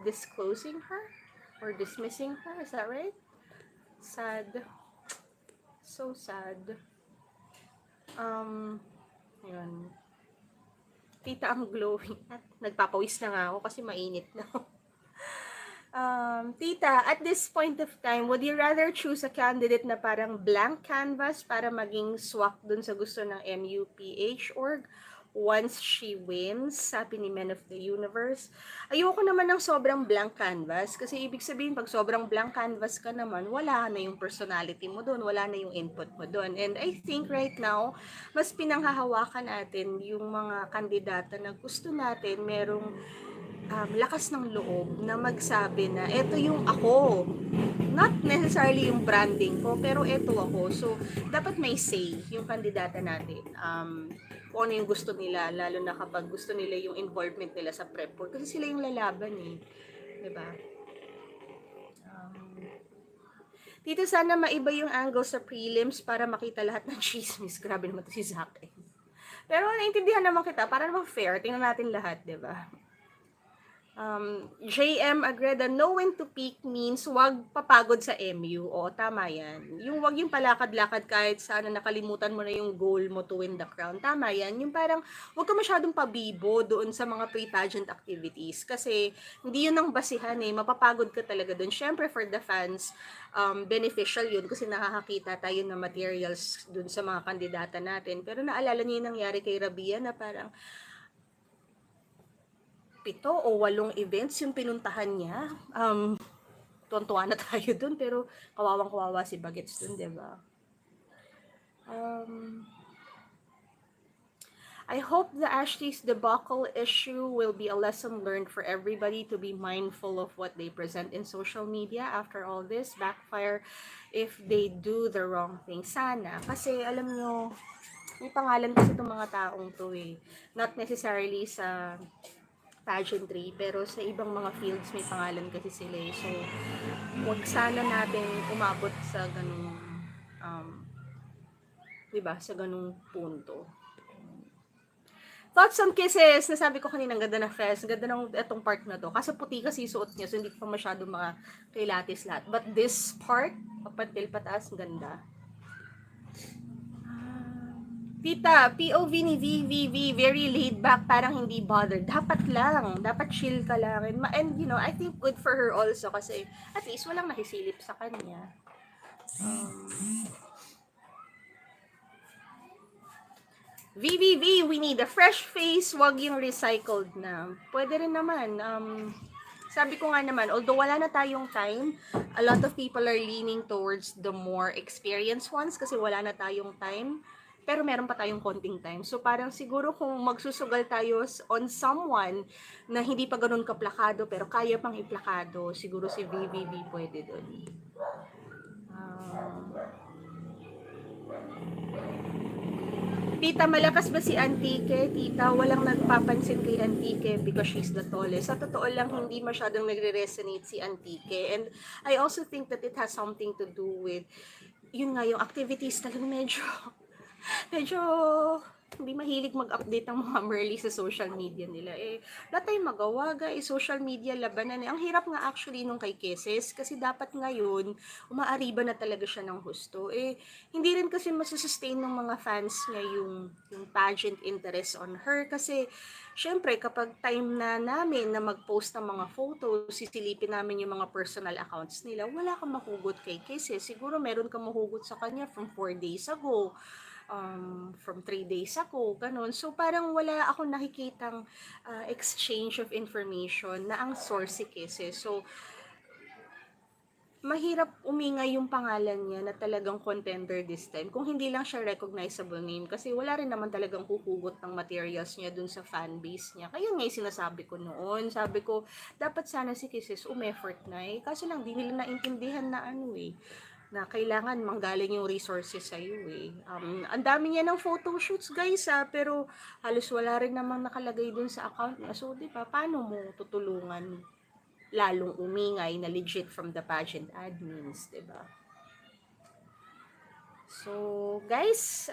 disclosing her or dismissing her. Is that right? Sad. So sad. Yun. Tita ang glowing. At nagpapawis na nga ako kasi mainit na. Tita, at this point of time, would you rather choose a candidate na parang blank canvas para maging swak dun sa gusto ng MUPH or once she wins, sabi ni Men of the Universe? Ayoko naman ng sobrang blank canvas kasi ibig sabihin pag sobrang blank canvas ka naman, wala na yung personality mo dun, wala na yung input mo dun. And I think right now, mas pinanghahawakan natin yung mga kandidata na gusto natin merong lakas ng loob na magsabi na eto yung ako. Not necessarily yung branding ko, pero eto ako. So, dapat may say yung kandidata natin. Kung ano yung gusto nila, lalo na kapag gusto nila yung involvement nila sa prep board. Kasi sila yung lalaban eh. Diba? Dito sana maiba yung angle sa prelims para makita lahat ng chismis. Grabe naman to si Zac. Pero naintindihan naman kita, para naman fair. Tingnan natin lahat, diba? JM Agreda, know when to peak means wag papagod sa MU. O, tama yan. Yung wag yung palakad-lakad kahit sana nakalimutan mo na yung goal mo to win the crown. Tama yan. Yung parang wag ka masyadong pabibo doon sa mga pre-pageant activities. Kasi hindi yun ang basihan eh. Mapapagod ka talaga doon. Syempre for the fans, beneficial yun kasi nakakakita tayo ng materials doon sa mga kandidata natin. Pero naalala niyo yung nangyari kay Rabia na parang 7 o 8 events yung pinuntahan niya. Tuwan-tuwa na tayo dun, pero kawawang-kawawa si Bagets dun, di ba? I hope the Ashley's debacle issue will be a lesson learned for everybody to be mindful of what they present in social media after all this backfire if they do the wrong thing. Sana. Kasi alam nyo, may pangalan kasi itong mga taong to eh. Not necessarily sa pageantry, pero sa ibang mga fields may pangalan kasi sila eh. So, wag sana natin umabot sa ganung, diba, sa ganung punto. Thoughts on kisses, nasabi ko kanina, ganda na fest, ganda ng etong part na to. Kasi puti kasi suot niya, so hindi ko pa masyado kilatis lahat. But this part, papantil pataas, ganda. Tita, POV ni VVV, very laid back, parang hindi bothered. Dapat lang, dapat chill ka lang. And you know, I think good for her also kasi at least walang nakisilip sa kanya. VVV, we need a fresh face, wag yung recycled na. Pwede rin naman. Sabi ko nga naman, although wala na tayong time, a lot of people are leaning towards the more experienced ones kasi wala na tayong time. Pero meron pa tayong konting time. So parang siguro kung magsusugal tayo on someone na hindi pa ganun kaplakado pero kaya pang iplakado, siguro si VVV pwede dun. Tita, malakas ba si Antique? Tita, walang nagpapansin kay Antique because she's the tallest. Sa totoo lang, hindi masyadong nagre-resonate si Antique. And I also think that it has something to do with, yun nga, yung activities talagang medyo hindi mahilig mag-update ng mga Merly sa social media nila. Wala tayong magawa, guys. Social media labanan. Ang hirap nga actually nung kay Kisses kasi dapat ngayon, umaariba na talaga siya ng husto. Hindi rin kasi masusustain ng mga fans niya yung pageant interest on her kasi syempre, kapag time na namin na mag-post ng mga photos, sisilipin namin yung mga personal accounts nila, wala kang mahugot kay Kisses. Siguro meron kang mahugot sa kanya from 4 days ago. From 3 days ago, ganun. So, parang wala akong nakikitang exchange of information na ang source si Kisses. So, mahirap umingay yung pangalan niya na talagang contender this time. Kung hindi lang siya recognizable name, kasi wala rin naman talagang huhugot ng materials niya dun sa fanbase niya. Kaya nga yung sinasabi ko noon. Sabi ko, dapat sana si Kisses umeffort na eh. Kasi lang, di nila naintindihan na na kailangan manggaling yung resources sa iyo eh. Ang dami niya ng photoshoots guys pero halos wala rin namang nakalagay dun sa account niya. So, di ba, paano mo tutulungan lalong umingay na legit from the pageant admins, di ba? So, guys,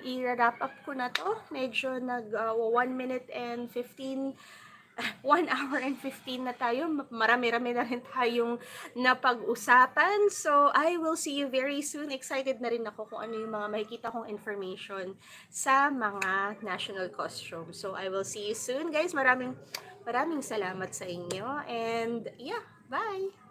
i-wrap up ko na to. Medyo 1 minute and 15 1 hour and 15 na tayo. Marami-rami na rin tayong napag-usapan. So, I will see you very soon. Excited na rin ako kung ano yung mga makikita kong information sa mga national costume. So, I will see you soon, guys. Maraming salamat sa inyo. And, yeah, bye!